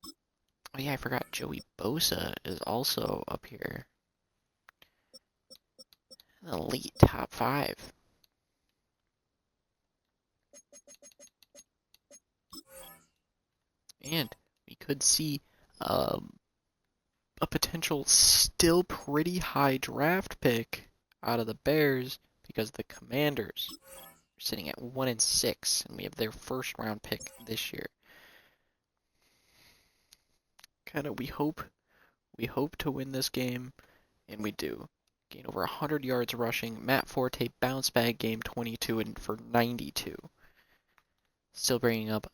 Oh yeah, I forgot Joey Bosa is also up here. An elite top 5. And we could see a potential still pretty high draft pick out of the Bears because the Commanders are sitting at 1-6 and we have their first round pick this year. We hope to win this game, and we do. gained over 100 yards rushing. Matt Forte bounced back game 22 and for 92. Still bringing up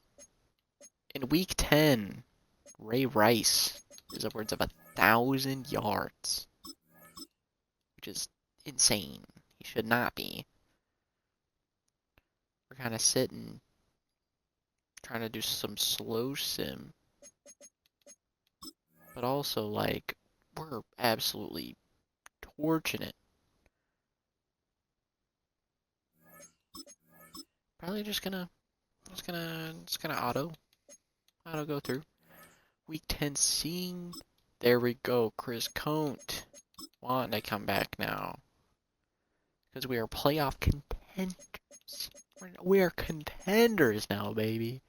in week 10, Ray Rice is upwards of 1,000 yards, which is insane. He should not be. We're kind of sitting, trying to do some slow sim, but also like we're absolutely torching it. Probably just gonna auto go through. Week 10 seeing, there we go, Chris Conte wanting to come back now. Because we are playoff contenders. We are contenders now, baby.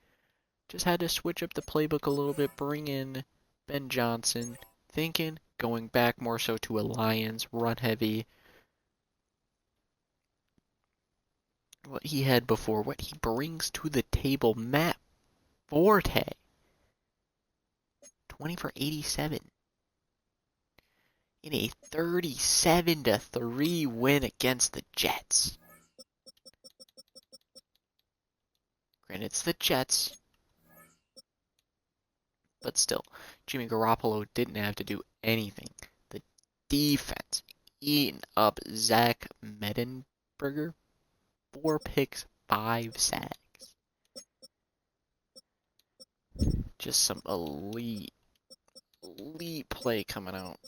Just had to switch up the playbook a little bit, bring in Ben Johnson, thinking, going back more so to a Lions, run heavy. What he had before, what he brings to the table, Matt Forte. 20 for 87. In a 37-3 win against the Jets. Granted, it's the Jets. But still, Jimmy Garoppolo didn't have to do anything. The defense eating up Zach Mettenberger. 4 picks, 5 sacks. Just some elite play coming out.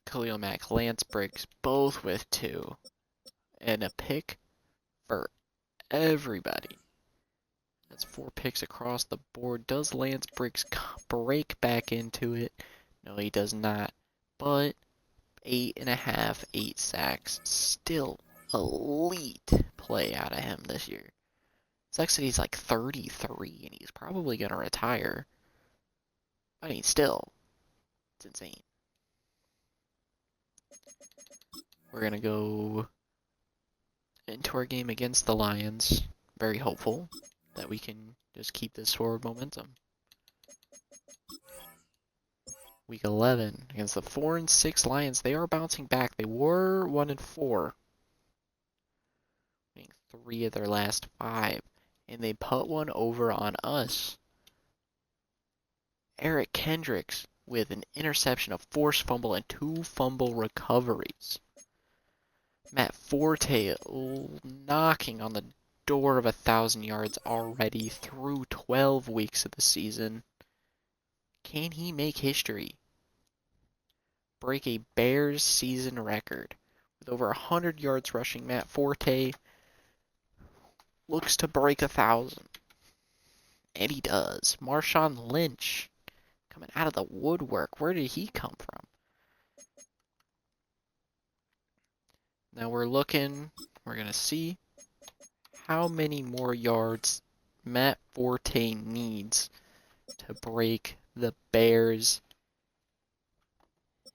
Khalil Mack, Lance Briggs, both with 2. And a pick for everybody. That's 4 picks across the board. Does Lance Briggs break back into it? No, he does not. But 8.5, 8 sacks. Still elite play out of him this year. Zach said he's like 33 and he's probably going to retire. I mean, still, it's insane. We're going to go into our game against the Lions. Very hopeful that we can just keep this forward momentum. Week 11 against the 4-6 Lions. They are bouncing back. They were 1-4. Winning 3 of their last 5. And they put one over on us. Eric Kendricks with an interception, a forced fumble, and 2 fumble recoveries. Matt Forte knocking on the door of 1,000 yards already through 12 weeks of the season. Can he make history? Break a Bears season record. With over 100 yards rushing, Matt Forte looks to break 1,000. And he does. Marshawn Lynch coming out of the woodwork. Where did he come from? Now we're going to see how many more yards Matt Forte needs to break the Bears.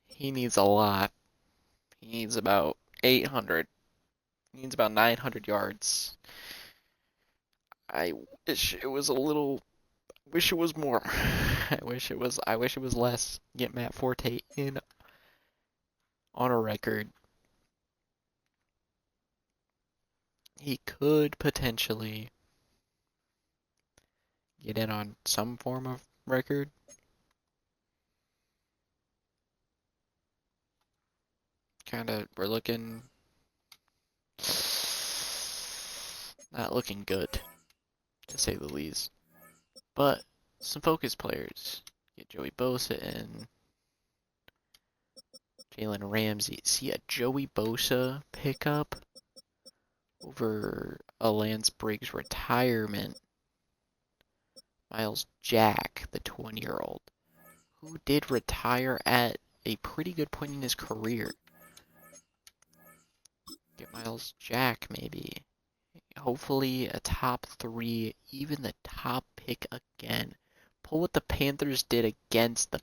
He needs a lot. He needs about 800. He needs about 900 yards. I wish it was more. I wish it was less. Get Matt Forte in on a record. He could potentially get in on some form of record. We're looking not looking good, to say the least. But some focus players. Get Joey Bosa in. Jalen Ramsey. See a Joey Bosa pickup over a Lance Briggs retirement. Miles Jack, the 20-year-old, who did retire at a pretty good point in his career. Get Miles Jack, maybe. Hopefully a top 3, even the top pick again. Pull what the Panthers did against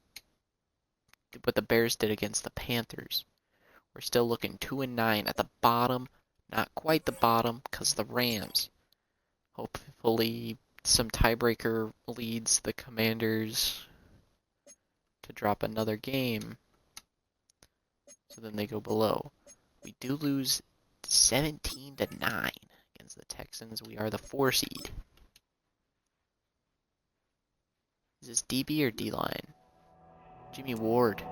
what the Bears did against the Panthers. We're still looking 2-9 at the bottom. Not quite the bottom, because the Rams. Hopefully some tiebreaker leads the Commanders to drop another game. So then they go below. We do lose 17-9 against the Texans. We are the 4 seed. Is this DB or D-line? Jimmy Ward.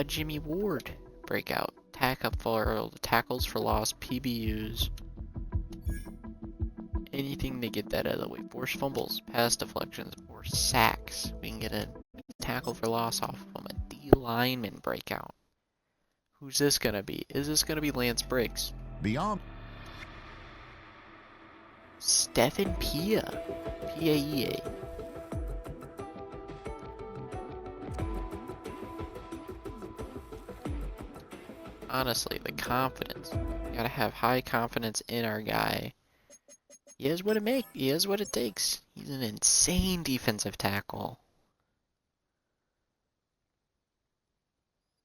Jimmy Ward breakout. Tackles for loss, PBUs. Anything to get that out of the way. Forced fumbles, pass deflections, or sacks. We can get a tackle for loss off of him. A D-lineman breakout. Who's this gonna be? Is this gonna be Lance Briggs? Beyond. Stephen Pia. P-A-E-A. Honestly, the confidence. You gotta have high confidence in our guy. He has what it takes. He's an insane defensive tackle.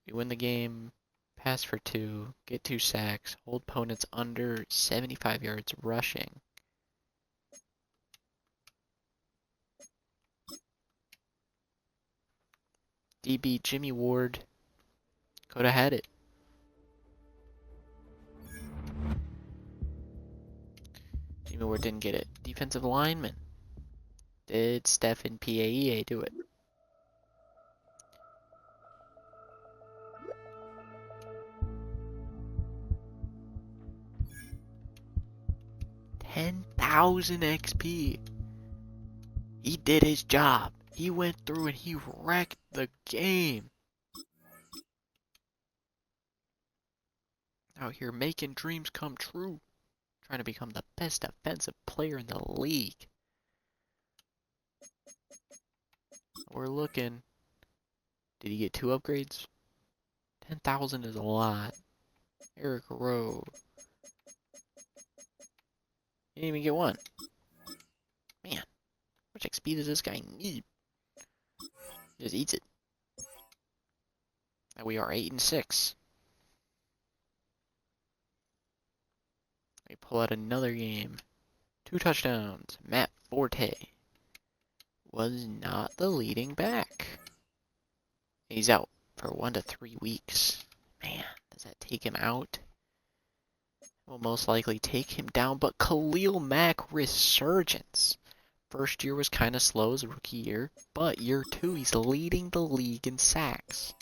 We win the game, pass for 2, get 2 sacks, hold opponents under 75 yards rushing. DB Jimmy Ward could have had it. Jimmy Ward didn't get it. Defensive lineman. Did Stephen Paea do it? $10,000 XP. He did his job. He went through and he wrecked the game. Out here making dreams come true. Trying to become the best defensive player in the league. We're looking. Did he get 2 upgrades? 10,000 is a lot. Eric Rowe. He didn't even get 1. Man, how much XP does this guy need? He just eats it. And we are 8-6. We pull out another game. 2 touchdowns. Matt Forte was not the leading back. He's out for 1 to 3 weeks. Man, does that take him out? Will most likely take him down, but Khalil Mack resurgence. First year was kind of slow as a rookie year, but year 2 he's leading the league in sacks.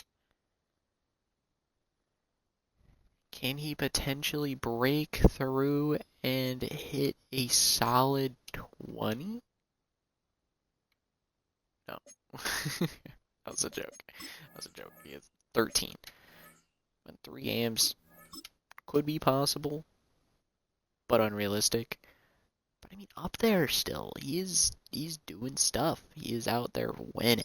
Can he potentially break through and hit a solid 20? No. That was a joke. He is 13. And 3 AMs could be possible, but unrealistic. But I mean, up there still. He's doing stuff. He is out there winning.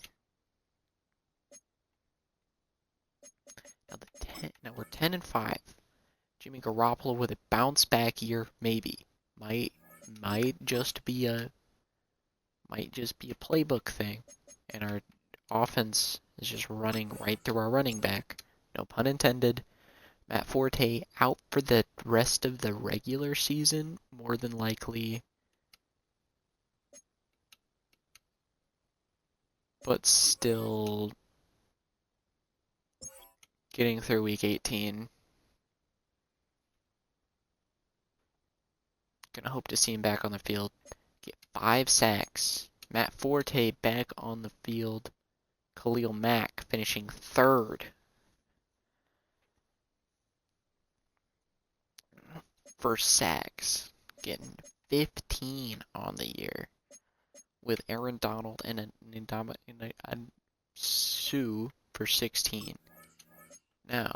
Now we're 10-5. Jimmy Garoppolo with a bounce back year, maybe. Might just be a playbook thing. And our offense is just running right through our running back. No pun intended. Matt Forte out for the rest of the regular season, more than likely. But still getting through week 18. Gonna hope to see him back on the field. Get 5 sacks. Matt Forte back on the field. Khalil Mack finishing 3rd. For sacks. Getting 15 on the year. With Aaron Donald and a Sue for 16. Now,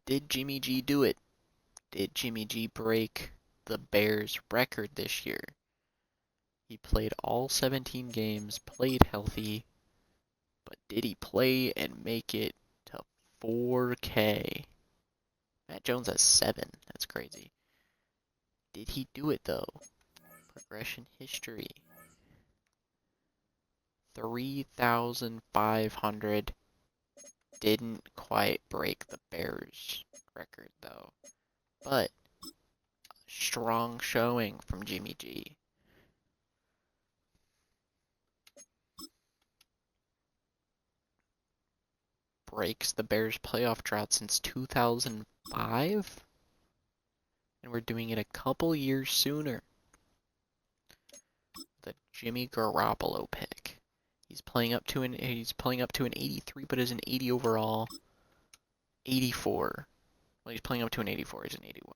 did Jimmy G do it? Did Jimmy G break the Bears record this year? He played all 17 games, played healthy, but did he play and make it to 4K? Matt Jones has 7. That's crazy. Did he do it though? Progression history. 3,500. Didn't quite break the Bears record though. But strong showing from Jimmy G. breaks the Bears' playoff drought since 2005. And we're doing it a couple years sooner. The Jimmy Garoppolo pick. He's playing up to an 83, but is an 80 overall. 84. Well, he's playing up to an 84. He's an 81.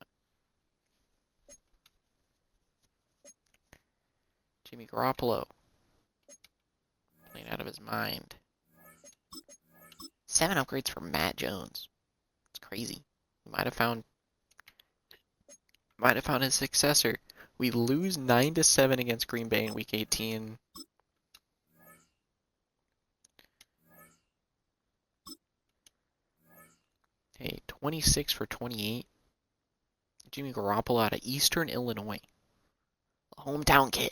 Jimmy Garoppolo. Playing out of his mind. 7 upgrades for Matt Jones. It's crazy. We might have found his successor. We lose 9-7 against Green Bay in Week 18. Hey, 26 for 28. Jimmy Garoppolo out of Eastern Illinois. A hometown kid.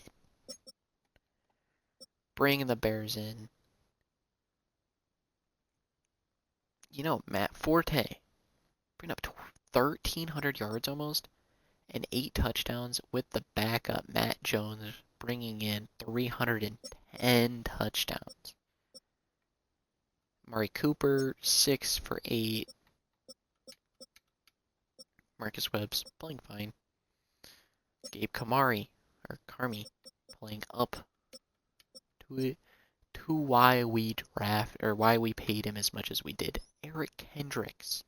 Bringing the Bears in. You know, Matt Forte. Bringing up 1,300 yards almost. And 8 touchdowns with the backup, Matt Jones, bringing in 310 touchdowns. Amari Cooper, 6 for 8. Marcus Webb's playing fine. Gabe Kamari, or Carmi, playing up to why we paid him as much as we did. Eric Kendricks,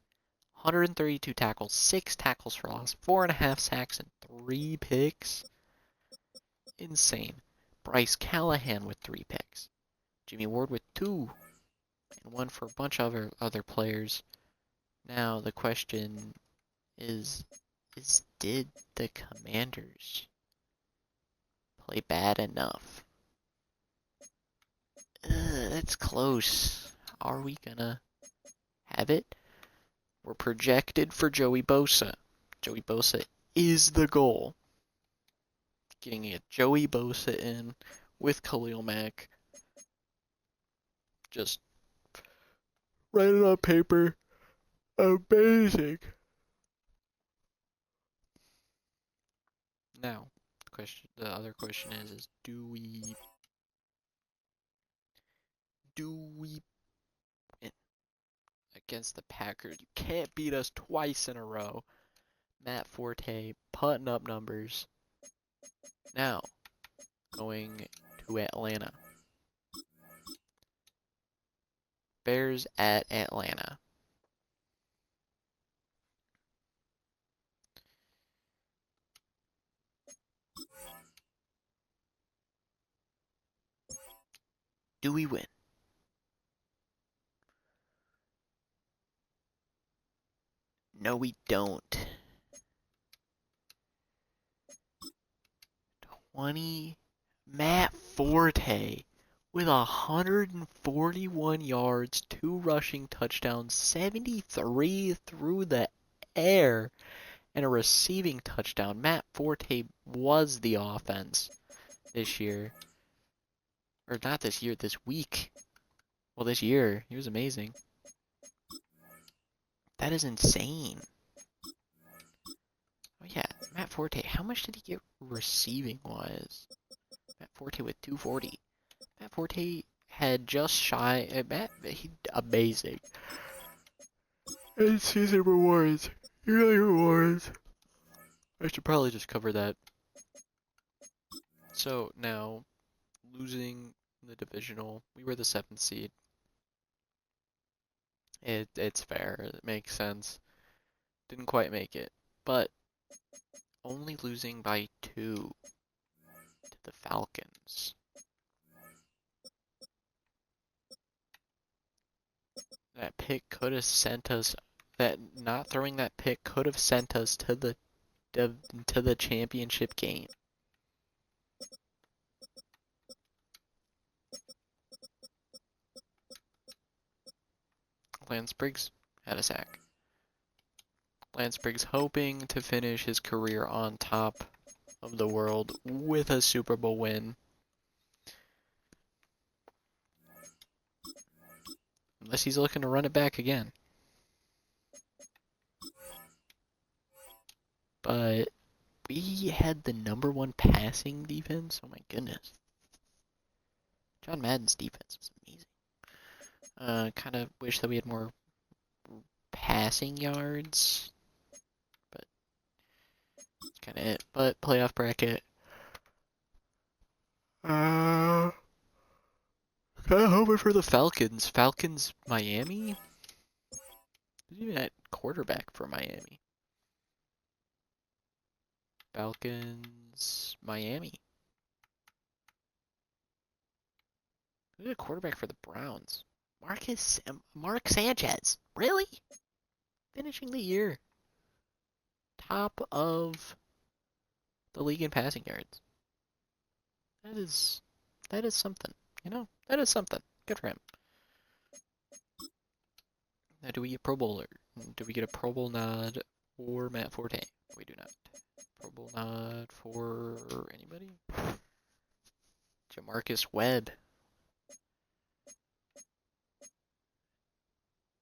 132 tackles, 6 tackles for loss, 4.5 sacks, and 3 picks. Insane. Bryce Callahan with 3 picks. Jimmy Ward with 2. And 1 for a bunch of other players. Now the question is did the Commanders play bad enough? That's close. Are we gonna have it? We're projected for Joey Bosa. Joey Bosa is the goal. Getting a Joey Bosa in with Khalil Mack. Just write it on paper. Amazing. Now, the other question is do we win against the Packers? You can't beat us twice in a row. Matt Forte putting up numbers. Now, going to Atlanta. Bears at Atlanta. Do we win? No, we don't. 20. Matt Forte with 141 yards, 2 rushing touchdowns, 73 through the air, and a receiving touchdown. Matt Forte was the offense this year. Or not this year, this week. Well, this year. He was amazing. That is insane. Oh yeah, Matt Forte. How much did he get receiving-wise? Matt Forte with 240. Matt Forte had just shy. Amazing. And season rewards. Yearly rewards. I should probably just cover that. So now, losing the divisional, we were the 7th seed. It's fair. It makes sense. Didn't quite make it, but only losing by 2 to the Falcons. That pick could have sent us. That not throwing that pick could have sent us to the championship game. Lance Briggs had a sack. Lance Briggs hoping to finish his career on top of the world with a Super Bowl win. Unless he's looking to run it back again. But we had the #1 passing defense. Oh my goodness. John Madden's defense was amazing. Kind of wish that we had more passing yards, but that's kind of it. But playoff bracket. Kind of hoping for the Falcons. Falcons, Miami? Who's even at quarterback for Miami? Falcons, Miami. Who's a quarterback for the Browns? Mark Sanchez. Really? Finishing the year top of the league in passing yards. That is something. You know, that is something. Good for him. Now, do we get Pro Bowler? Do we get a Pro Bowl nod for Matt Forte? We do not. Pro Bowl nod for anybody? Jamarcus Webb.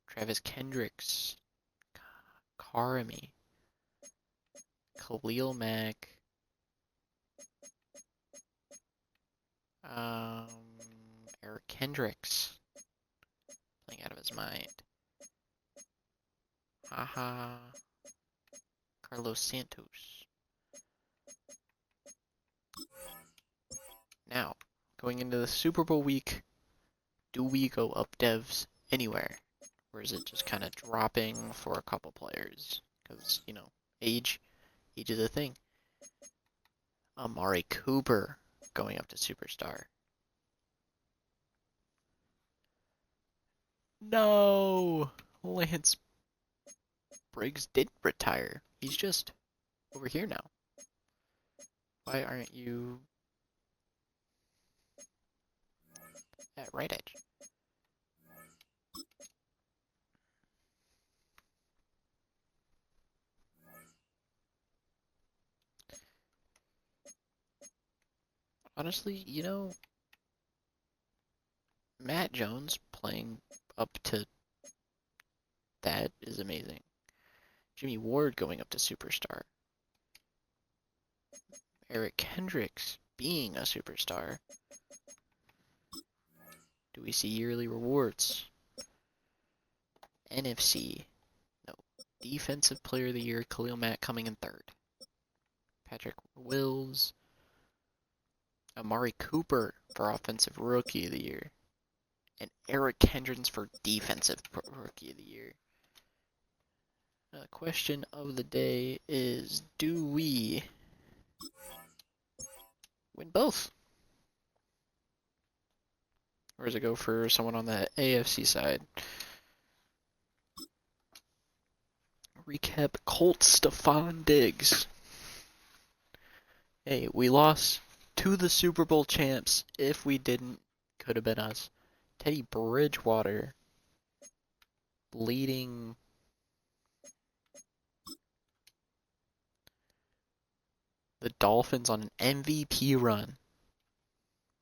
Travis Kendricks. Karami. Khalil Mack. Eric Kendricks. Playing out of his mind. Haha. Carlos Santos. Now, going into the Super Bowl week, do we go up devs anywhere? Or is it just kind of dropping for a couple players? Because, you know, age is a thing. Amari Cooper going up to Superstar. No! Lance Briggs did retire. He's just over here now. Why aren't you at right edge? Honestly, you know, Matt Jones playing up to that is amazing. Jimmy Ward going up to Superstar. Eric Kendricks being a superstar. Do we see yearly rewards? NFC. No. Defensive Player of the Year, Khalil Mack coming in third. Patrick Wills. Amari Cooper for Offensive Rookie of the Year. And Eric Kendricks for Defensive Rookie of the Year. Now, the question of the day is, do we win both? Or does it go for someone on the AFC side? Recap Colts, Stephon Diggs. Hey, we lost to the Super Bowl champs. If we didn't, could have been us. Teddy Bridgewater leading the Dolphins on an MVP run.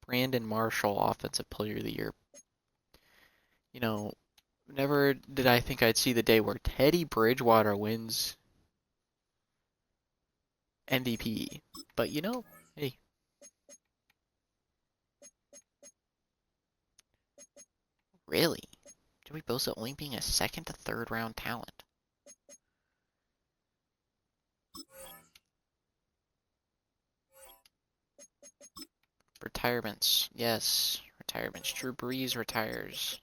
Brandon Marshall, Offensive Player of the Year. You know, never did I think I'd see the day where Teddy Bridgewater wins MVP. But you know, hey. Really? Joey Bosa only being a second to third round talent. Retirements. Yes, retirements. Drew Brees retires.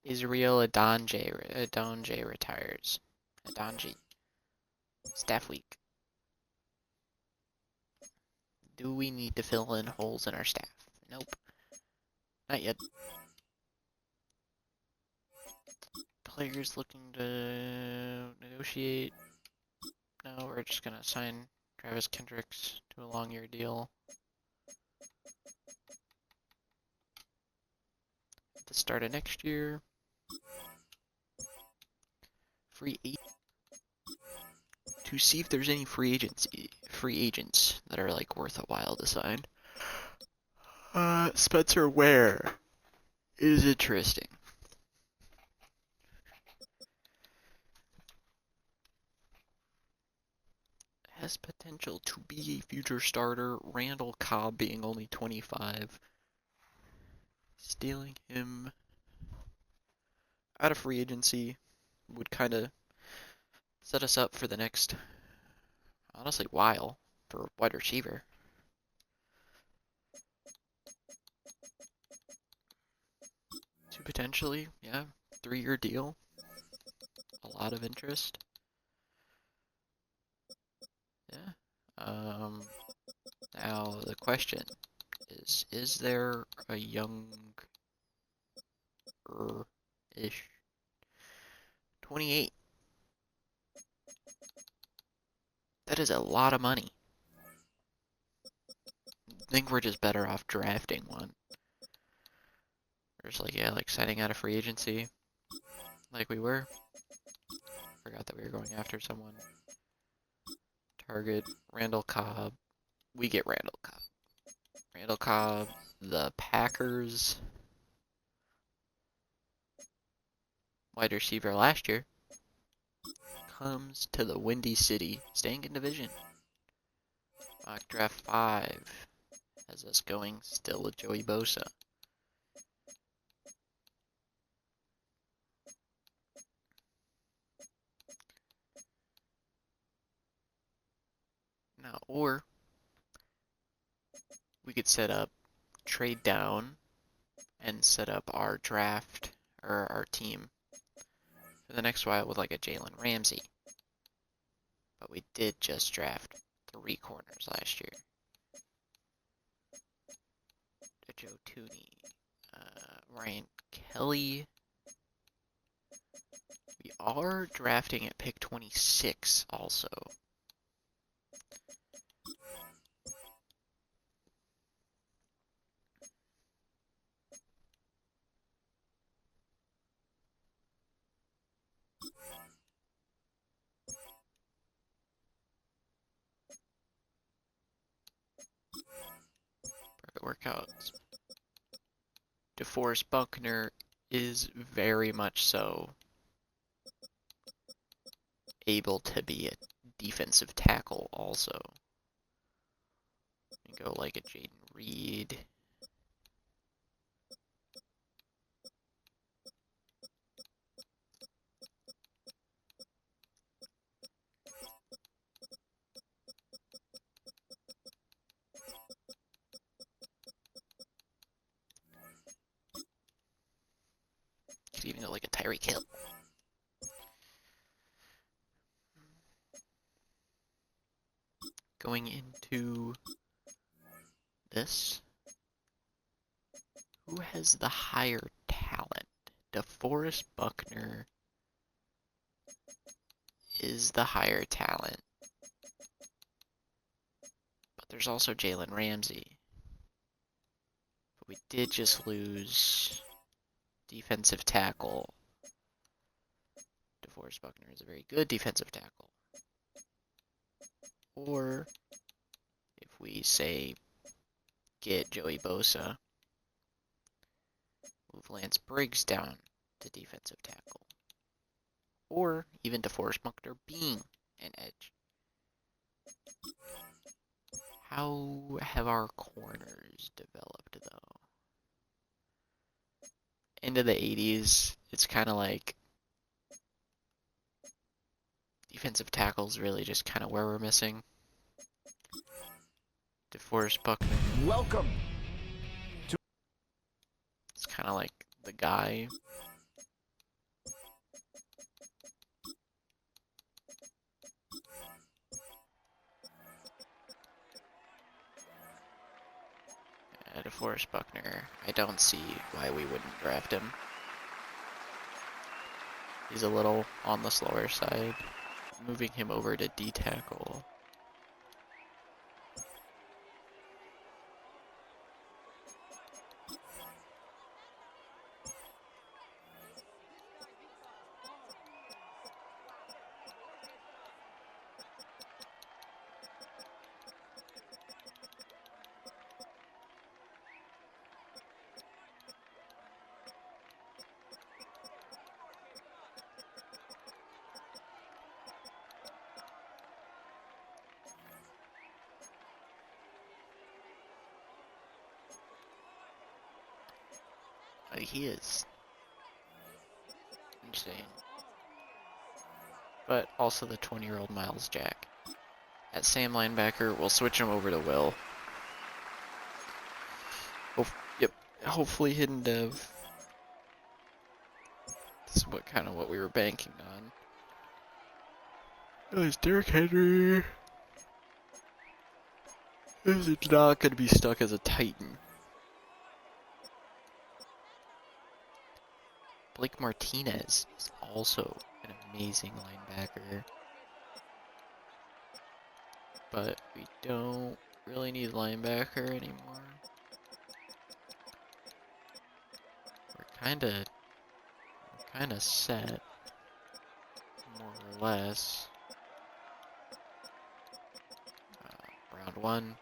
Israel Adonje retires. Adonji. Staff week. Do we need to fill in holes in our staff? Nope. Not yet. Players looking to negotiate. No, we're just gonna sign Travis Kendricks to a long-year deal. At the start of next year. Free agent. To see if there's any free agents that are like worth a while to sign. Spencer Ware is interesting. Has potential to be a future starter. Randall Cobb being only 25. stealing him out of free agency would kind of set us up for the next, honestly, while for wide receiver. To potentially, yeah, 3-year deal. A lot of interest. Yeah. Now the question is there a younger-ish 28? That is a lot of money. I think we're just better off drafting one. Or just like, yeah, like signing out of free agency. Like we were. Forgot that we were going after someone. Target, Randall Cobb. We get Randall Cobb. Randall Cobb, the Packers wide receiver last year, comes to the Windy City, staying in division. Mock draft 5 has us going still with Joey Bosa. Now, or we could set up, trade down, and set up our draft, or our team, for the next while with like a Jalen Ramsey. But we did just draft 3 corners last year. Joe Tooney, Ryan Kelly. We are drafting at pick 26 also. Perfect workouts. DeForest Buckner is very much so able to be a defensive tackle also. You go like a Jaden Reed. Could even go like a Tyreek Hill. Going into this, who has the higher talent? DeForest Buckner is the higher talent. But there's also Jalen Ramsey. But we did just lose defensive tackle. DeForest Buckner is a very good defensive tackle. Or if we say get Joey Bosa, move Lance Briggs down to defensive tackle. Or even DeForest Buckner being an edge. How have our corners developed though? Into the 80s, it's kind of like defensive tackles really just kind of where we're missing. DeForest Buckner. Welcome. It's kind of like the guy. DeForest Buckner, I don't see why we wouldn't draft him. He's a little on the slower side. Moving him over to D-tackle. Like, he is insane. But also the 20-year-old Miles Jack. At same linebacker, we'll switch him over to Will. Yep, hopefully hidden dev. This is what we were banking on. Oh, it's Derrick Henry. This is not going to be stuck as a Titan. Blake Martinez is also an amazing linebacker. But we don't really need linebacker anymore. We're kinda set, more or less. Round 1.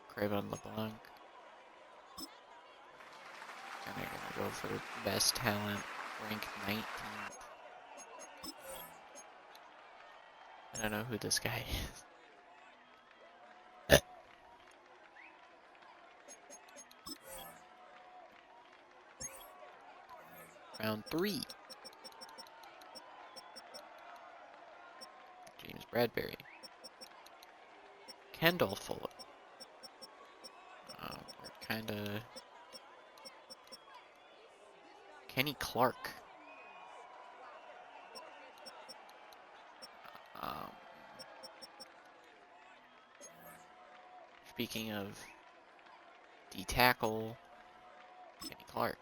Craven LeBlanc. Kinda gonna go for best talent, rank 19th. I don't know who this guy is. Round 3. James Bradbury. Kendall Fuller. We're kinda... Kenny Clark. Speaking of D-tackle, Kenny Clark.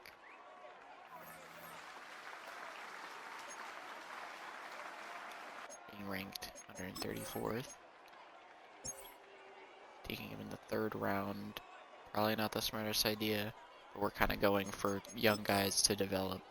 Being ranked 134th. Taking him in the 3rd round. Probably not the smartest idea, but we're kind of going for young guys to develop.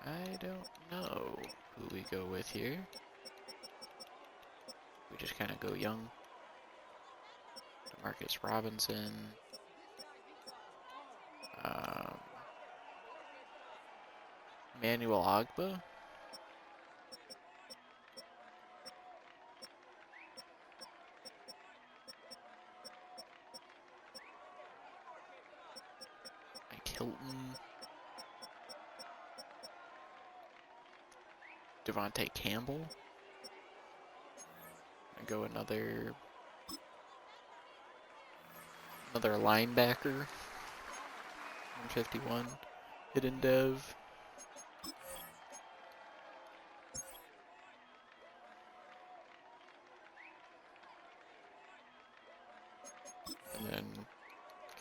I don't know who we go with here. We just kind of go young. Demarcus Robinson. Emmanuel Ogbah. Mike Hilton. Devontae Campbell. I go another linebacker. 151. Hidden dev. And then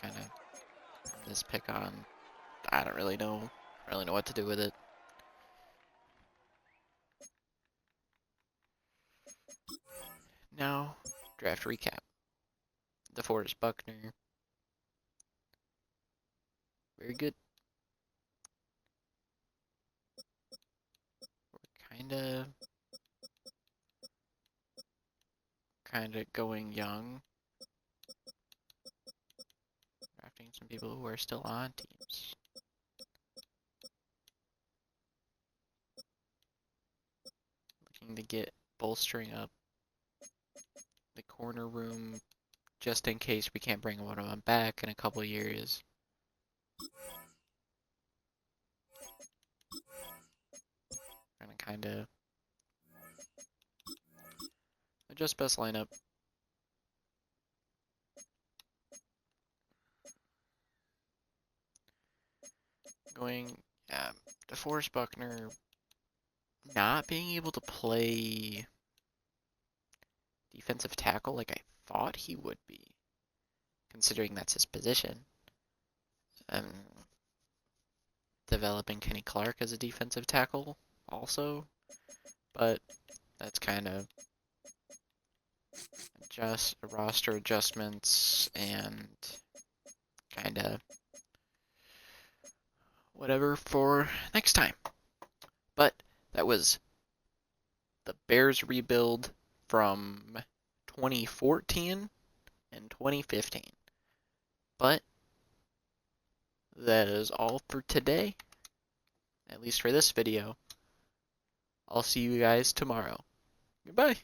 kind of from this pick on, I don't really know what to do with it. Now, draft recap. DeForest Buckner. Very good. We're kinda going young. Drafting some people who are still on teams. Looking to get bolstering up the corner room just in case we can't bring one of them back in a couple of years. Gonna kinda adjust best lineup. Going, DeForest Buckner not being able to play defensive tackle like I thought he would be, considering that's his position. Developing Kenny Clark as a defensive tackle also, but that's kind of just roster adjustments and kind of whatever for next time. But that was the Bears rebuild from 2014 in 2015. But that is all for today, at least for this video. I'll see you guys tomorrow. Goodbye.